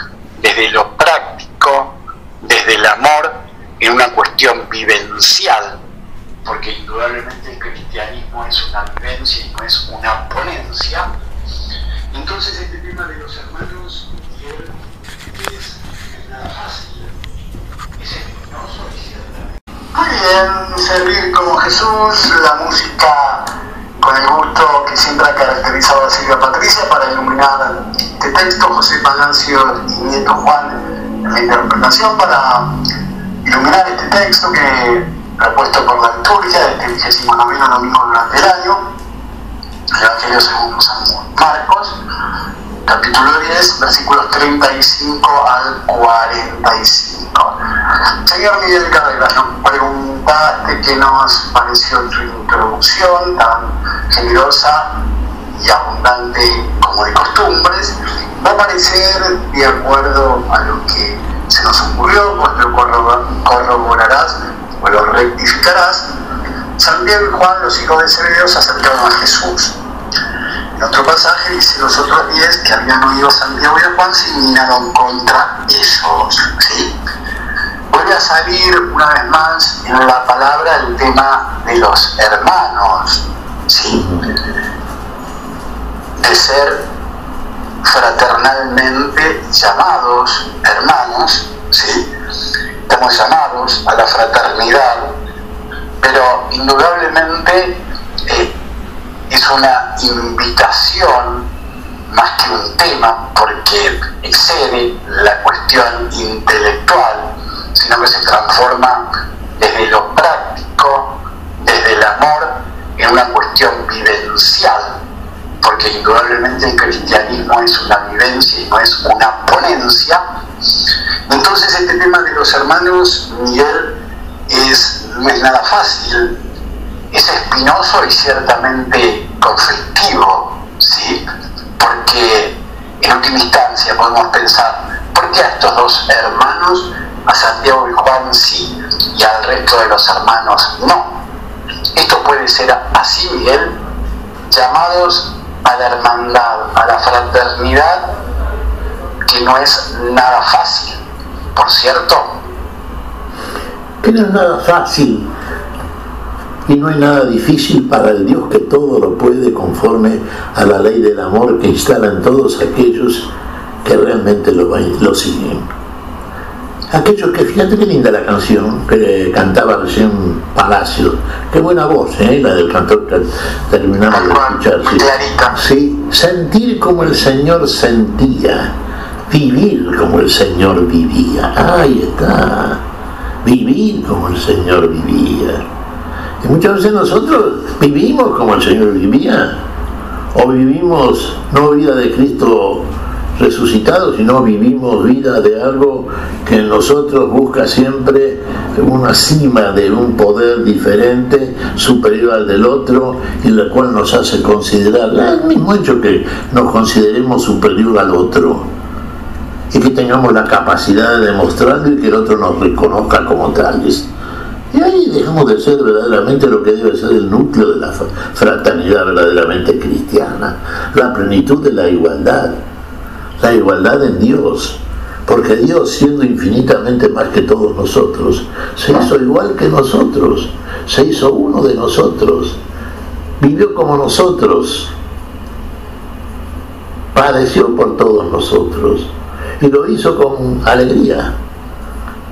desde lo práctico, desde el amor, en una cuestión vivencial, porque indudablemente el cristianismo es una vivencia y no es una ponencia. Entonces este tema de los hermanos es nada fácil, es espinoso y ciertamente. Muy bien, servir como Jesús, la música con el gusto que siempre ha caracterizado a Silvia Patricia para iluminar este texto, José Palacios y Nieto Juan en la interpretación para iluminar este texto que propuesto por la liturgia de este 29º domingo durante el año, el Evangelio según San Marcos, capítulo 10, versículos 35 al 45. Señor Miguel Carreras, nos preguntaste qué nos pareció tu introducción tan generosa y abundante como de costumbres. Va a parecer de acuerdo a lo que se nos ocurrió, vos lo corroborarás o lo rectificarás. Santiago y Juan, los hijos de Zebedeo, se acercaron a Jesús. En otro pasaje dice: los otros 10 que habían oído a Santiago y a Juan se indignaron contra ellos, ¿sí? vuelve a salir una vez más en la palabra el tema de los hermanos, ¿sí? De ser fraternalmente llamados hermanos, ¿sí? Estamos llamados a la fraternidad, pero indudablemente es una invitación más que un tema, porque excede la cuestión intelectual, sino que se transforma desde lo práctico, desde el amor, en una cuestión vivencial, porque indudablemente el cristianismo es una vivencia y no es una ponencia. Entonces este tema de los hermanos, Miguel, no es nada fácil, es espinoso y ciertamente conflictivo, ¿sí? Porque en última instancia podemos pensar, ¿por qué a estos dos hermanos, a Santiago y Juan sí, y al resto de los hermanos no? Esto puede ser así, Miguel, llamados a la hermandad, a la fraternidad, que no es nada fácil, por cierto. Que no es nada fácil y no hay nada difícil para el Dios que todo lo puede, conforme a la ley del amor que instala en todos aquellos que realmente lo siguen. Aquellos que, fíjate qué linda la canción que cantaba recién Palacio, qué buena voz, la del cantor que terminamos de escuchar. Sí, sentir como el Señor sentía, vivir como el Señor vivía. Ahí está, vivir como el Señor vivía. Y muchas veces nosotros vivimos como el Señor vivía, o vivimos no vida de Cristo resucitado, sino vivimos vida de algo que en nosotros busca siempre una cima de un poder diferente, superior al del otro, y la cual nos hace considerar el mismo hecho que nos consideremos superior al otro y que tengamos la capacidad de demostrarlo y que el otro nos reconozca como tales. Y ahí dejamos de ser verdaderamente lo que debe ser el núcleo de la fraternidad verdaderamente cristiana, la plenitud de la igualdad en Dios, porque Dios, siendo infinitamente más que todos nosotros, se hizo igual que nosotros, se hizo uno de nosotros, vivió como nosotros, padeció por todos nosotros y lo hizo con alegría,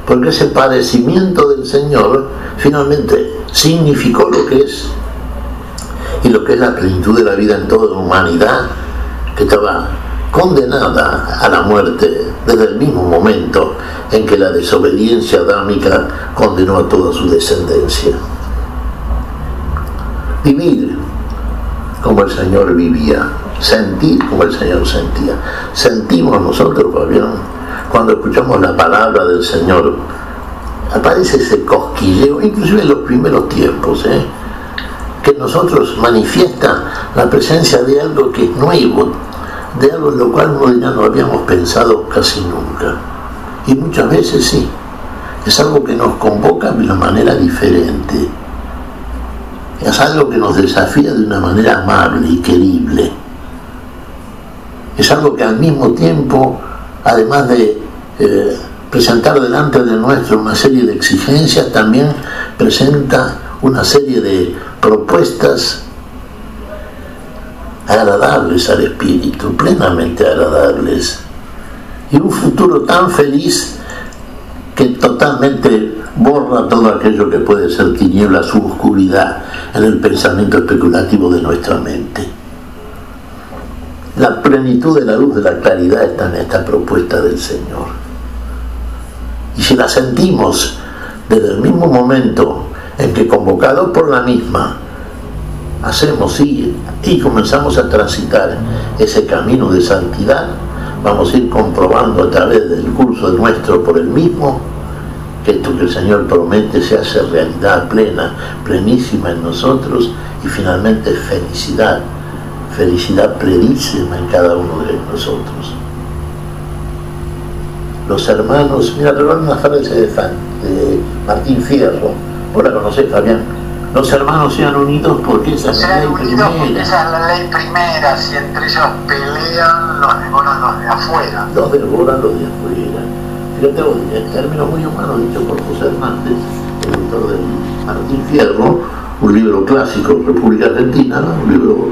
porque ese padecimiento del Señor finalmente significó lo que es, y lo que es la plenitud de la vida en toda la humanidad, que estaba condenada a la muerte desde el mismo momento en que la desobediencia adámica condenó a toda su descendencia. Vivir como el Señor vivía, sentir como el Señor sentía. Sentimos nosotros, Fabián, cuando escuchamos la palabra del Señor, aparece ese cosquilleo, inclusive en los primeros tiempos, que en nosotros manifiesta la presencia de algo que es nuevo, de algo en lo cual uno dirá no habíamos pensado casi nunca. Y muchas veces sí, es algo que nos convoca de una manera diferente. Es algo que nos desafía de una manera amable y querible. Es algo que al mismo tiempo, además de presentar delante de nuestro una serie de exigencias, también presenta una serie de propuestas agradables al espíritu, plenamente agradables, y un futuro tan feliz que totalmente borra todo aquello que puede ser tinieblas u oscuridad en el pensamiento especulativo de nuestra mente. La plenitud de la luz de la claridad está en esta propuesta del Señor, y si la sentimos desde el mismo momento en que, convocados por la misma, hacemos y comenzamos a transitar ese camino de santidad, vamos a ir comprobando a través del curso nuestro por el mismo que esto que el Señor promete se hace realidad plena, plenísima en nosotros, y finalmente felicidad plenísima en cada uno de nosotros. Los hermanos, mira, recuerdo una frase de Martín Fierro, vos la conocés, Fabián. Los hermanos sean unidos porque esa es la ley primera. Esa es la ley primera, si entre ellos pelean, los devoran los de afuera. Los devoran los de afuera. fíjate vos, en términos muy humanos, dicho por José Hernández, el autor del Martín Fierro, un libro clásico en República Argentina, ¿no? Un libro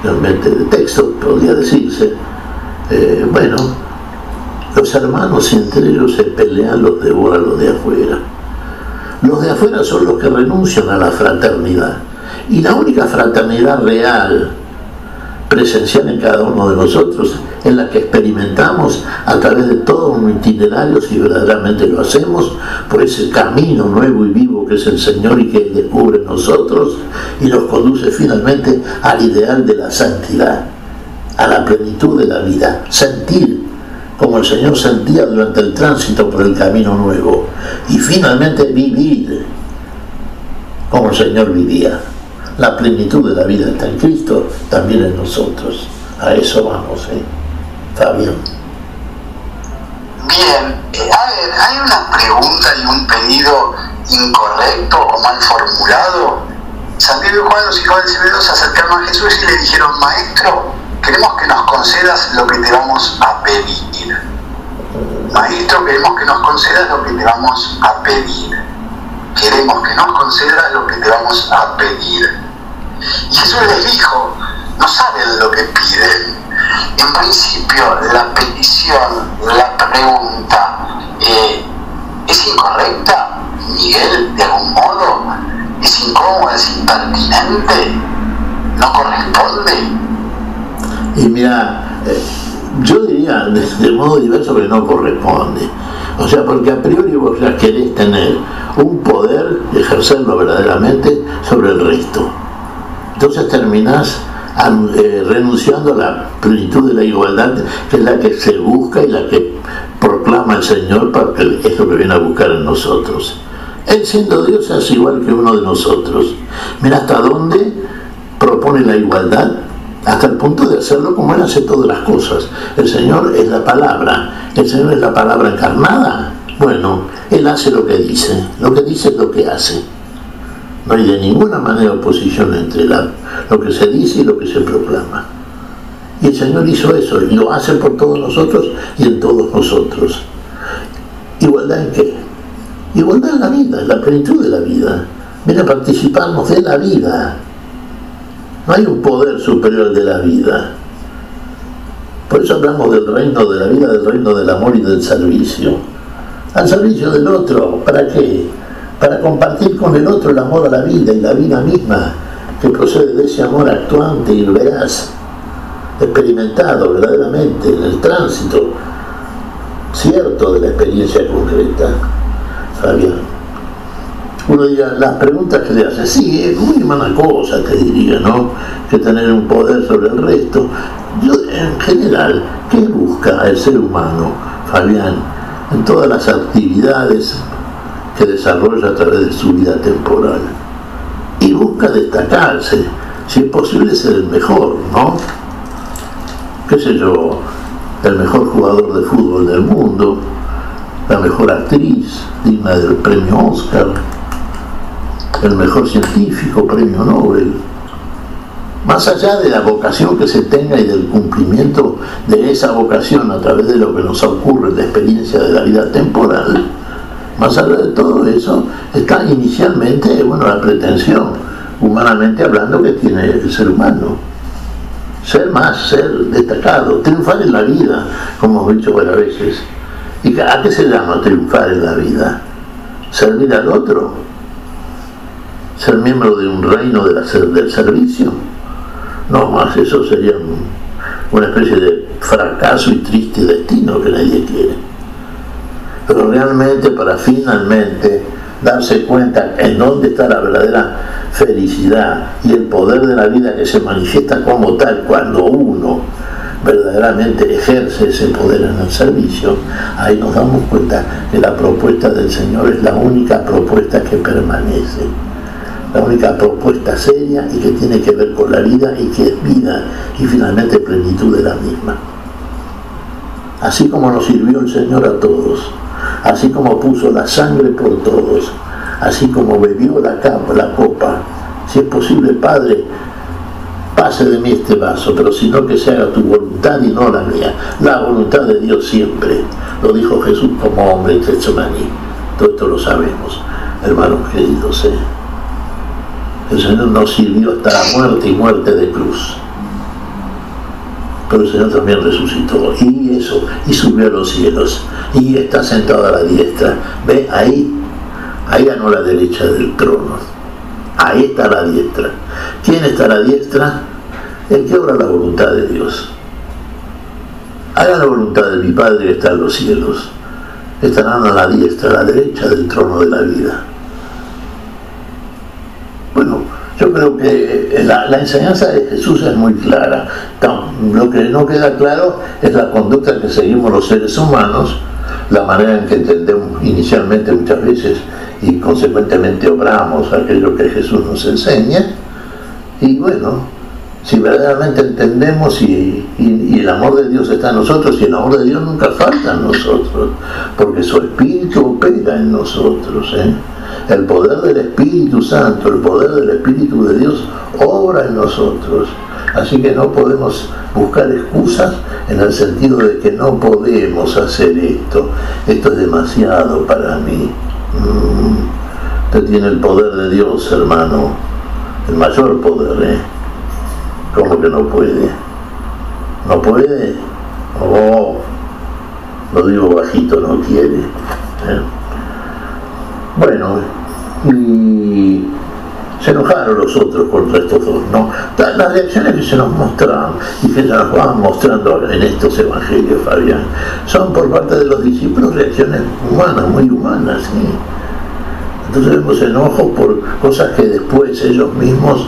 realmente de texto, podría decirse. Bueno, los hermanos entre ellos se pelean, los devoran los de afuera. Los de afuera son los que renuncian a la fraternidad. Y la única fraternidad real, presencial en cada uno de nosotros, es la que experimentamos a través de todo un itinerario, si verdaderamente lo hacemos, por ese camino nuevo y vivo que es el Señor y que descubre en nosotros y nos conduce finalmente al ideal de la santidad, a la plenitud de la vida. Sentir como el Señor sentía durante el tránsito por el camino nuevo y finalmente vivir como el Señor vivía. La plenitud de la vida está en Cristo, también en nosotros. A eso vamos, Fabián. Bien, a ver, hay una pregunta y un pedido incorrecto o mal formulado. Santiago y Juan, los hijos del Zebedeo, se acercaron a Jesús y le dijeron: Maestro, queremos que nos concedas lo que te vamos a pedir. Maestro, queremos que nos concedas lo que te vamos a pedir. Queremos que nos concedas lo que te vamos a pedir. Y Jesús les dijo: no saben lo que piden. En principio, la petición, la pregunta, ¿es incorrecta, Miguel, de algún modo? ¿Es incómoda, es impertinente? ¿No corresponde? Y mira, yo diría de modo diverso que no corresponde. O sea, porque a priori vos ya querés tener un poder, ejercerlo verdaderamente sobre el resto. Entonces terminás renunciando a la plenitud de la igualdad, que es la que se busca y la que proclama el Señor, porque es lo que viene a buscar en nosotros. Él, siendo Dios, es igual que uno de nosotros. Mira hasta dónde propone la igualdad, hasta el punto de hacerlo como Él hace todas las cosas. El Señor es la palabra, el Señor es la palabra encarnada. Bueno, Él hace lo que dice es lo que hace. No hay de ninguna manera oposición entre lo que se dice y lo que se proclama. Y el Señor hizo eso, y lo hace por todos nosotros y en todos nosotros. ¿Igualdad en qué? Igualdad en la vida, en la plenitud de la vida. Viene a participarnos de la vida. No hay un poder superior de la vida. Por eso hablamos del reino de la vida, del reino del amor y del servicio. Al servicio del otro, ¿para qué? Para compartir con el otro el amor a la vida y la vida misma, que procede de ese amor actuante y veraz, experimentado verdaderamente en el tránsito cierto de la experiencia concreta. Fabián, uno diría, las preguntas que le hace, sí, es muy mala cosa, te diría, ¿no?, que tener un poder sobre el resto. Yo, en general, ¿qué busca el ser humano, Fabián, en todas las actividades que desarrolla a través de su vida temporal? Y busca destacarse, si es posible ser el mejor, ¿no? Qué sé yo, el mejor jugador de fútbol del mundo, la mejor actriz digna del premio Oscar, el mejor científico, premio Nobel. Más allá de la vocación que se tenga y del cumplimiento de esa vocación a través de lo que nos ocurre en la experiencia de la vida temporal, más allá de todo eso, está inicialmente, bueno, la pretensión, humanamente hablando, que tiene el ser humano. Ser más, ser destacado, triunfar en la vida, como hemos dicho varias veces. ¿Y a qué se llama triunfar en la vida? ¿Servir al otro? ¿Ser miembro de un reino del servicio? No más, eso sería una especie de fracaso y triste destino que nadie quiere. Pero realmente, para finalmente darse cuenta en dónde está la verdadera felicidad y el poder de la vida, que se manifiesta como tal cuando uno verdaderamente ejerce ese poder en el servicio, ahí nos damos cuenta que la propuesta del Señor es la única propuesta que permanece, la única propuesta seria y que tiene que ver con la vida y que es vida y finalmente plenitud de la misma. Así como nos sirvió el Señor a todos, así como puso la sangre por todos, así como bebió la copa, si es posible, Padre, pase de mí este vaso, pero sino que se haga tu voluntad y no la mía, la voluntad de Dios siempre. Lo dijo Jesús como hombre en Getsemaní. Todo esto lo sabemos, hermanos queridos. El Señor nos sirvió hasta la muerte y muerte de cruz. Pero el Señor también resucitó, y eso, y subió a los cielos, y está sentado a la diestra. ¿Ve? Ahí ganó la derecha del trono. Ahí está la diestra. ¿Quién está a la diestra? El que obra la voluntad de Dios. Haga la voluntad de mi Padre que está en los cielos. Estarán a la diestra, a la derecha del trono de la vida. Bueno, yo creo que la enseñanza de Jesús es muy clara. Lo que no queda claro es la conducta que seguimos los seres humanos, la manera en que entendemos inicialmente muchas veces y consecuentemente obramos aquello que Jesús nos enseña. Y bueno, si verdaderamente entendemos y el amor de Dios está en nosotros, y el amor de Dios nunca falta en nosotros, porque su Espíritu opera en nosotros, El poder del Espíritu Santo, el poder del Espíritu de Dios obra en nosotros. Así que no podemos buscar excusas en el sentido de que no podemos hacer esto es demasiado para mí. Usted tiene el poder de Dios, hermano, el mayor poder, ¿Cómo que no puede? ¿No puede? Oh, lo digo bajito, no quiere. Bueno, y se enojaron los otros contra estos dos, ¿no? Las reacciones que se nos mostraban y que se nos van mostrando en estos evangelios, Fabián, son por parte de los discípulos reacciones humanas, muy humanas, ¿sí? Entonces vemos enojos por cosas que después ellos mismos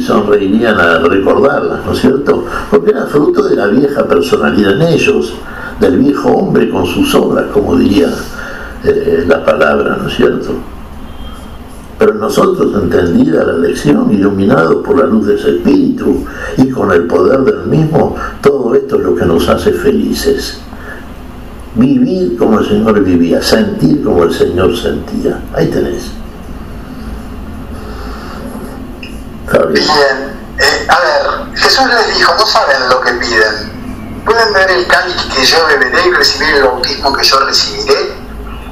sonreirían a recordarlas, ¿no es cierto? Porque era fruto de la vieja personalidad en ellos, del viejo hombre con sus obras, como diría la palabra, ¿no es cierto? Pero nosotros, entendida la lección, iluminados por la luz de ese Espíritu y con el poder del mismo, todo esto es lo que nos hace felices. Vivir como el Señor vivía, sentir como el Señor sentía. Ahí tenés. Bien, a ver, Jesús les dijo, no saben lo que piden. ¿Pueden ver el cáliz que yo beberé y recibir el bautismo que yo recibiré?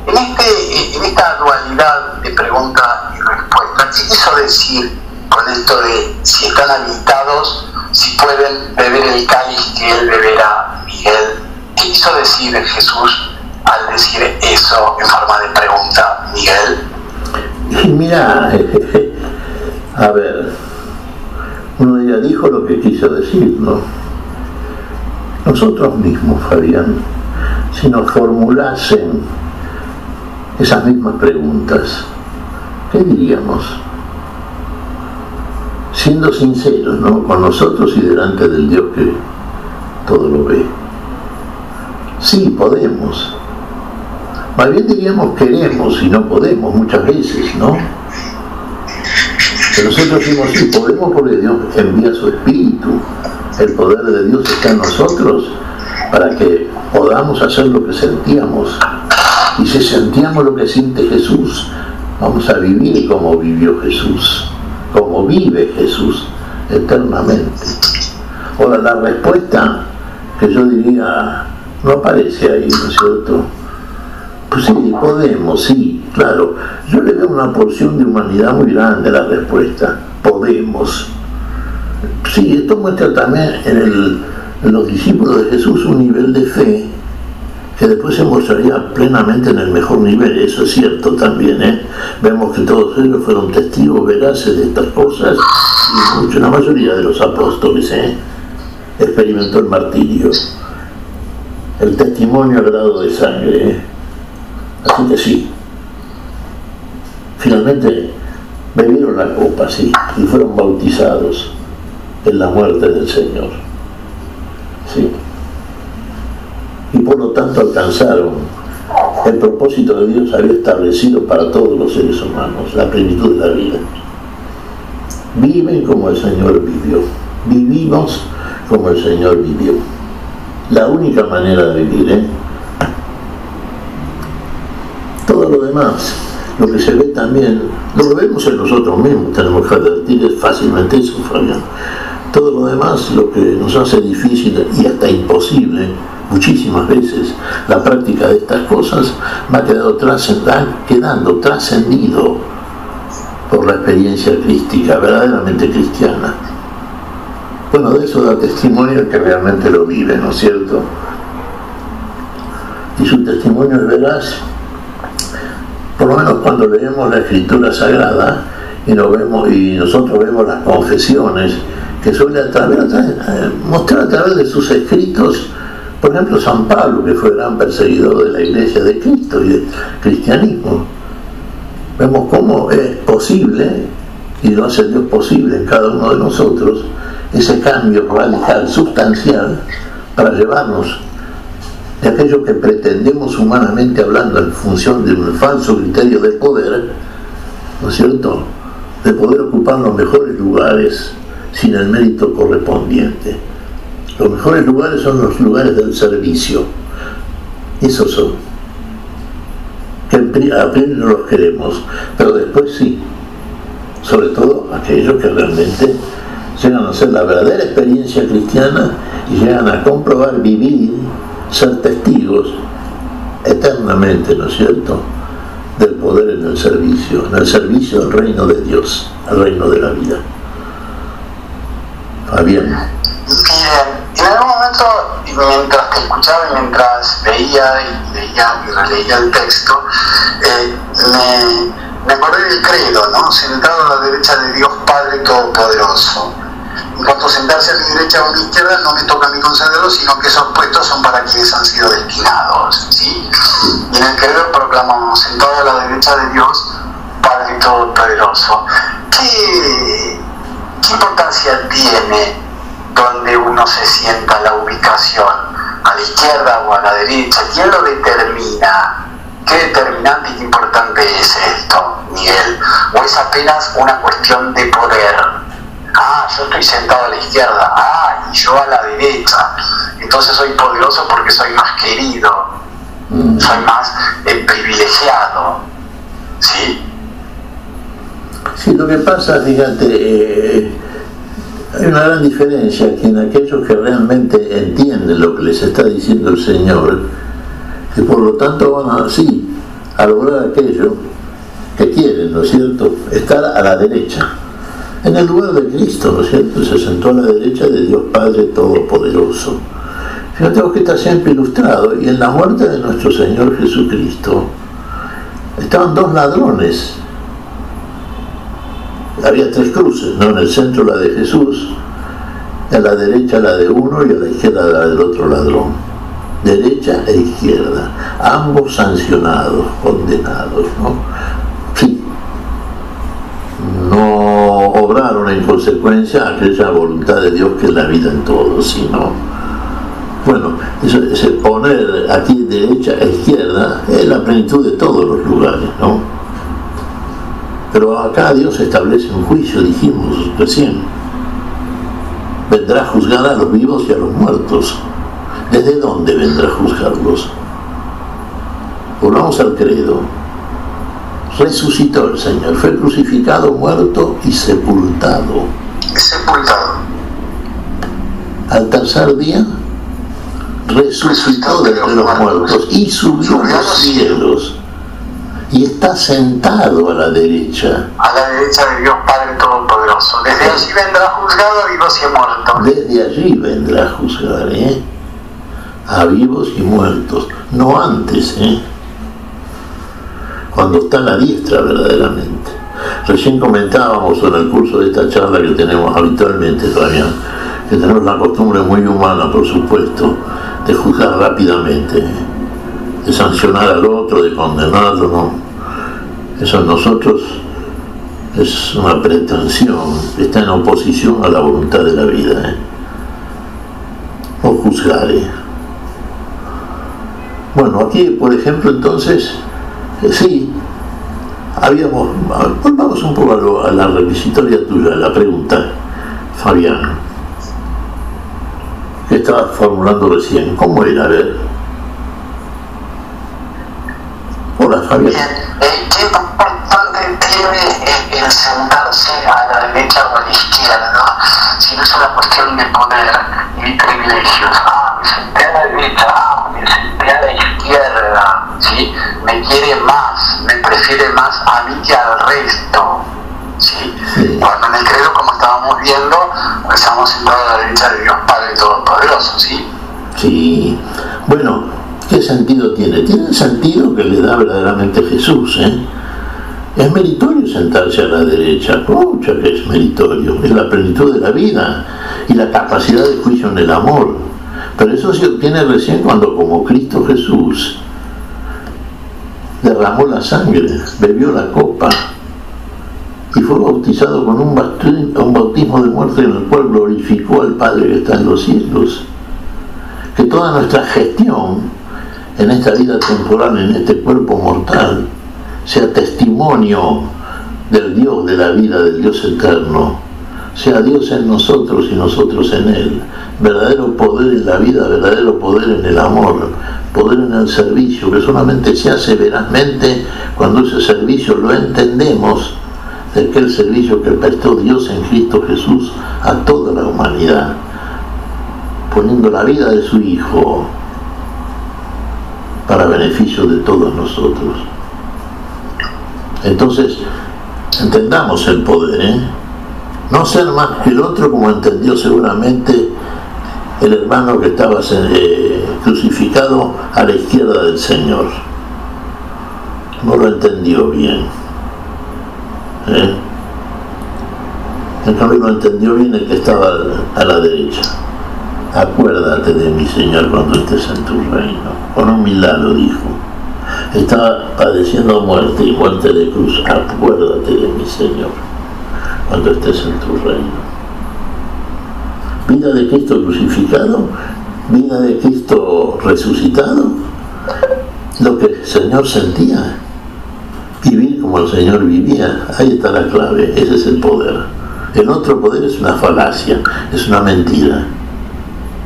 En esta dualidad de pregunta y respuesta, ¿qué quiso decir con esto de si están habilitados, si pueden beber el cáliz que él beberá, Miguel? ¿Qué quiso decir Jesús al decir eso en forma de pregunta, Miguel? Y mira, a ver, uno ya dijo lo que quiso decir, ¿no? Nosotros mismos, Fabián, si nos formulasen esas mismas preguntas, ¿qué diríamos? Siendo sinceros, ¿no? Con nosotros y delante del Dios que todo lo ve. Sí, podemos. Más bien diríamos queremos y no podemos muchas veces, ¿no? Pero nosotros decimos sí, podemos porque Dios envía su Espíritu. El poder de Dios está en nosotros para que podamos hacer lo que sentíamos. Y si sentíamos lo que siente Jesús, vamos a vivir como vivió Jesús, como vive Jesús eternamente. Ahora, la respuesta que yo diría no aparece ahí, ¿no es cierto? Pues sí, podemos, sí, claro. Yo le veo una porción de humanidad muy grande a la respuesta. Podemos. Sí, esto muestra también en los discípulos de Jesús un nivel de fe que después se mostraría plenamente en el mejor nivel. Eso es cierto también, Vemos que todos ellos fueron testigos veraces de estas cosas y la mayoría de los apóstoles experimentó el martirio, el testimonio a grado de sangre, Así que sí, finalmente bebieron la copa, sí, y fueron bautizados en la muerte del Señor, sí. Y por lo tanto alcanzaron el propósito que Dios había establecido para todos los seres humanos, la plenitud de la vida. Viven como el Señor vivió, vivimos como el Señor vivió. La única manera de vivir, Todo lo demás, lo que se ve también, lo que vemos en nosotros mismos, tenemos que advertir fácilmente eso, Fabián. Todo lo demás, lo que nos hace difícil y hasta imposible muchísimas veces la práctica de estas cosas, va quedando trascendido por la experiencia crística, verdaderamente cristiana. Bueno, de eso da testimonio el que realmente lo vive, ¿no es cierto? Y su testimonio es veraz, por lo menos cuando leemos la Escritura Sagrada y nosotros vemos las confesiones que suele mostrar a través de sus escritos. Por ejemplo, San Pablo, que fue gran perseguidor de la Iglesia de Cristo y del cristianismo. Vemos cómo es posible, y lo hace Dios posible en cada uno de nosotros, ese cambio radical, sustancial, para llevarnos de aquello que pretendemos humanamente hablando en función de un falso criterio de poder, ¿no es cierto?, de poder ocupar los mejores lugares sin el mérito correspondiente. Los mejores lugares son los lugares del servicio. Esos son. Que a priori no los queremos, pero después sí. Sobre todo aquellos que realmente llegan a ser la verdadera experiencia cristiana y llegan a comprobar, vivir, ser testigos eternamente, ¿no es cierto?, del poder en el servicio del reino de Dios, al reino de la vida. Fabián. En algún momento, mientras te escuchaba y mientras leía y releía el texto, me acordé del credo, ¿no? Sentado a la derecha de Dios Padre Todopoderoso. En cuanto a sentarse a mi derecha o a mi izquierda, no me toca a mí concederlo, sino que esos puestos son para quienes han sido destinados, ¿sí? Y en el credo proclamamos, sentado a la derecha de Dios Padre Todopoderoso. ¿Qué importancia tiene donde uno se sienta, la ubicación, a la izquierda o a la derecha? ¿Quién lo determina? ¿Qué determinante y qué importante es esto, Miguel? ¿O es apenas una cuestión de poder? Yo estoy sentado a la izquierda, y yo a la derecha, entonces soy poderoso porque soy más querido, soy más privilegiado, ¿sí? Sí, lo que pasa, fíjate, hay una gran diferencia que en aquellos que realmente entienden lo que les está diciendo el Señor, que por lo tanto van así a lograr aquello que quieren, ¿no es cierto?, estar a la derecha, en el lugar de Cristo, ¿no es cierto?, se sentó a la derecha de Dios Padre Todopoderoso. Fíjate que está siempre ilustrado, y en la muerte de nuestro Señor Jesucristo estaban dos ladrones. Había tres cruces, ¿no? En el centro la de Jesús, a la derecha la de uno y a la izquierda la del otro ladrón. Derecha e izquierda, ambos sancionados, condenados, ¿no? Sí. No obraron en consecuencia aquella voluntad de Dios que es la vida en todos, sino, bueno, ese poner aquí derecha e izquierda es la plenitud de todos los lugares, ¿no? Pero acá Dios establece un juicio, dijimos recién. Vendrá a juzgar a los vivos y a los muertos. ¿Desde dónde vendrá a juzgarlos? Volvamos al credo. Resucitó el Señor, fue crucificado, muerto y sepultado. Sepultado. Al tercer día resucitó de entre los muertos y subió a los cielos. Y está sentado a la derecha. A la derecha de Dios Padre Todopoderoso. Desde allí vendrá a juzgar a vivos y a muertos. Desde allí vendrá a juzgar, a vivos y muertos. No antes, cuando está a la diestra verdaderamente. Recién comentábamos en el curso de esta charla que tenemos habitualmente, Fabián, que tenemos la costumbre muy humana, por supuesto, de juzgar rápidamente, de sancionar al otro, de condenarlo, ¿no? Eso en nosotros es una pretensión, está en oposición a la voluntad de la vida, o juzgar. Bueno, aquí, por ejemplo, entonces, sí, volvamos un poco a la requisitoria tuya, a la pregunta, Fabián, que estabas formulando recién. ¿Cómo era? A ver. Hola, Fabián. Bien, ¿qué importante tiene el sentarse a la derecha o a la izquierda, si no es una cuestión de poder y privilegios. Me senté a la derecha, me senté a la izquierda, ¿sí? Me quiere más, me prefiere más a mí que al resto, ¿sí? Cuando en el credo, como estábamos viendo, estamos sentados a la derecha de Dios Padre Todopoderoso, ¿sí? Sí, bueno, ¿qué sentido tiene? Tiene el sentido que le da verdaderamente Jesús, ¿eh? Es meritorio sentarse a la derecha, pucha que es meritorio, es la plenitud de la vida y la capacidad de juicio en el amor, pero eso se obtiene recién cuando, como Cristo Jesús derramó la sangre, bebió la copa y fue bautizado con un bautismo de muerte en el cual glorificó al Padre que está en los cielos. Que toda nuestra gestión en esta vida temporal, en este cuerpo mortal, sea testimonio del Dios de la vida, del Dios eterno, sea Dios en nosotros y nosotros en Él, verdadero poder en la vida, verdadero poder en el amor, poder en el servicio, que solamente se hace verazmente cuando ese servicio lo entendemos, de aquel servicio que prestó Dios en Cristo Jesús a toda la humanidad, poniendo la vida de su Hijo para beneficio de todos nosotros. Entonces, entendamos el poder, ¿eh? No ser más que el otro, como entendió seguramente el hermano que estaba crucificado a la izquierda del Señor. No lo entendió bien, ¿eh? En cambio lo entendió bien el que estaba a la derecha. Acuérdate de mi Señor cuando estés en tu reino. Con humildad lo dijo. Estaba padeciendo muerte y muerte de cruz. Acuérdate de mi Señor cuando estés en tu reino. Vida de Cristo crucificado, vida de Cristo resucitado, lo que el Señor sentía, vivir como el Señor vivía. Ahí está la clave, ese es el poder. El otro poder es una falacia, es una mentira.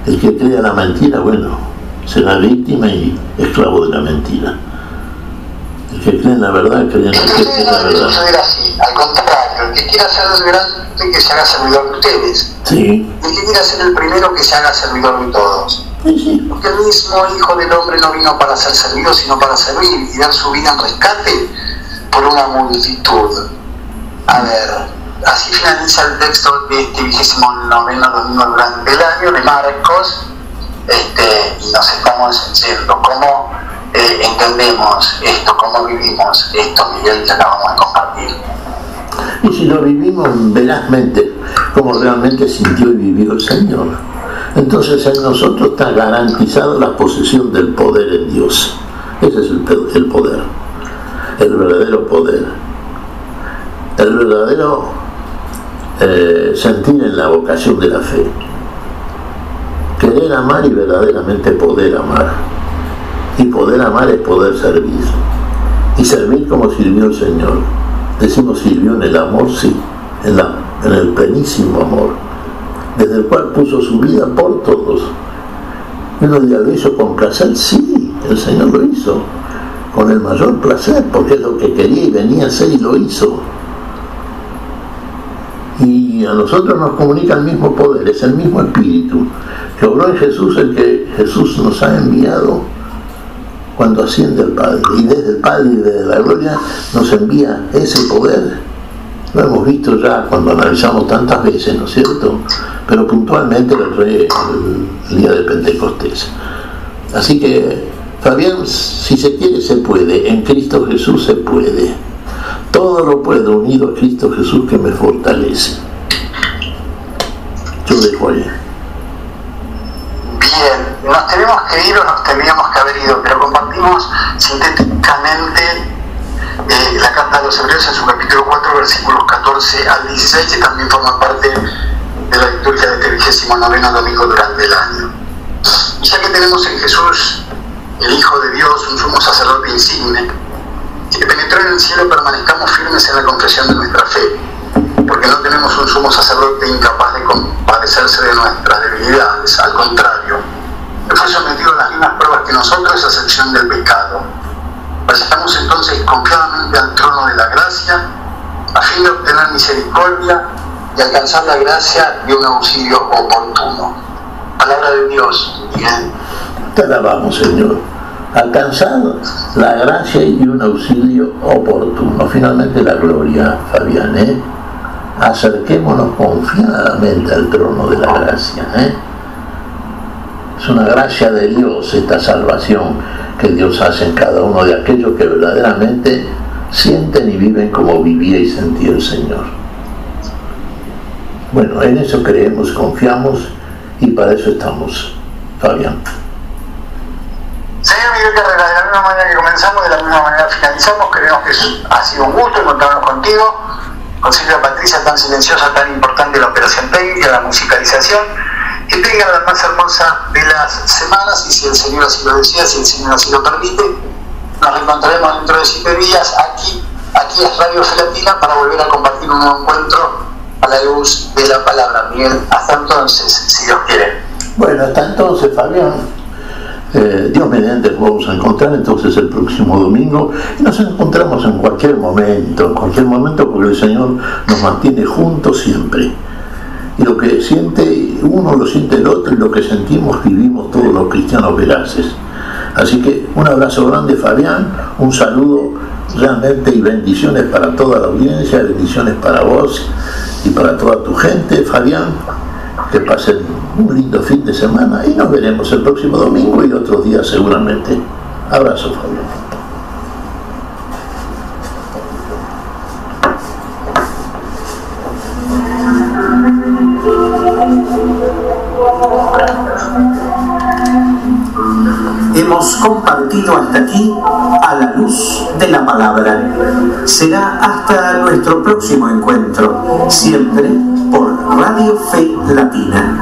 El que crea la mentira, bueno, será víctima y esclavo de la mentira. El que cree en la verdad, cree en la verdad. No debe suceder así, al contrario, el que quiera ser el grande, que se haga servidor de ustedes. Sí. El que quiera ser el primero, que se haga servidor de todos. Sí. Porque el mismo Hijo del Hombre no vino para ser servido, sino para servir y dar su vida en rescate por una multitud. A ver, así finaliza el texto de este 29º domingo durante el año de Marcos, y nos estamos yendo. ¿Cómo entendemos esto? ¿Cómo vivimos esto, Miguel, que acabamos de compartir? Y si lo vivimos verazmente, como realmente sintió y vivió el Señor, entonces en nosotros está garantizada la posesión del poder en Dios. Ese es el poder, el verdadero poder, el verdadero sentir en la vocación de la fe, querer amar y verdaderamente poder amar, y poder amar es poder servir, y servir como sirvió el Señor. Decimos sirvió en el amor, sí, en el plenísimo amor, desde el cual puso su vida por todos. Y uno dirá, ¿lo hizo con placer? Sí, el Señor lo hizo con el mayor placer, porque es lo que quería y venía a ser y lo hizo. Y a nosotros nos comunica el mismo poder, es el mismo Espíritu que obró en Jesús, el que Jesús nos ha enviado cuando asciende al Padre, y desde el Padre y desde la gloria nos envía ese poder. Lo hemos visto ya cuando analizamos tantas veces, ¿no es cierto? Pero puntualmente el día de Pentecostés. Así que, Fabián, si se quiere se puede, en Cristo Jesús se puede. Todo lo puedo unido a Cristo Jesús que me fortalece. Yo dejo ahí. Bien, nos tenemos que ir o nos tendríamos que haber ido, pero compartimos sintéticamente la carta a los Hebreos en su capítulo 4, versículos 14 al 16, que también forman parte de la liturgia de este 29º domingo durante el año. Y ya que tenemos en Jesús, el Hijo de Dios, un sumo sacerdote insigne, que penetró en el cielo, permanezcamos firmes en la confesión de nuestra fe, porque no tenemos un sumo sacerdote incapaz de compadecerse de nuestras debilidades. Al contrario, que fue sometido a las mismas pruebas que nosotros, a excepción del pecado. Pasamos entonces confiadamente al trono de la gracia, a fin de obtener misericordia y alcanzar la gracia y un auxilio oportuno. Palabra de Dios. Bien. Te alabamos, Señor. Alcanzar la gracia y un auxilio oportuno. Finalmente la gloria, Fabián, acerquémonos confiadamente al trono de la gracia. Es una gracia de Dios esta salvación que Dios hace en cada uno de aquellos que verdaderamente sienten y viven como vivía y sentía el Señor. Bueno, en eso creemos, confiamos y para eso estamos. Fabián. Señor Miguel Carrera, de la misma manera que comenzamos, de la misma manera finalizamos. Creemos que ha sido un gusto encontrarnos contigo, con Silvia Patricia, tan silenciosa, tan importante la operación técnica, la musicalización. Que tengan la más hermosa de las semanas, y si el Señor así lo desea, si el Señor así lo permite, nos reencontraremos dentro de 7 días aquí es Radio Fe Latina, para volver a compartir un nuevo encuentro a la luz de la palabra. Miguel, hasta entonces, si Dios quiere. Bueno, hasta entonces, Fabián. Dios mediante nos vamos a encontrar entonces el próximo domingo, y nos encontramos en cualquier momento, porque el Señor nos mantiene juntos siempre. Y lo que siente uno lo siente el otro, y lo que sentimos vivimos todos los cristianos veraces. Así que un abrazo grande, Fabián, un saludo realmente y bendiciones para toda la audiencia, bendiciones para vos y para toda tu gente, Fabián. Que pasen un lindo fin de semana y nos veremos el próximo domingo y otros días seguramente. Abrazo, Fabián. Hemos compartido hasta aquí a la luz de la palabra. Será hasta nuestro próximo encuentro, siempre por Radio Fe Latina.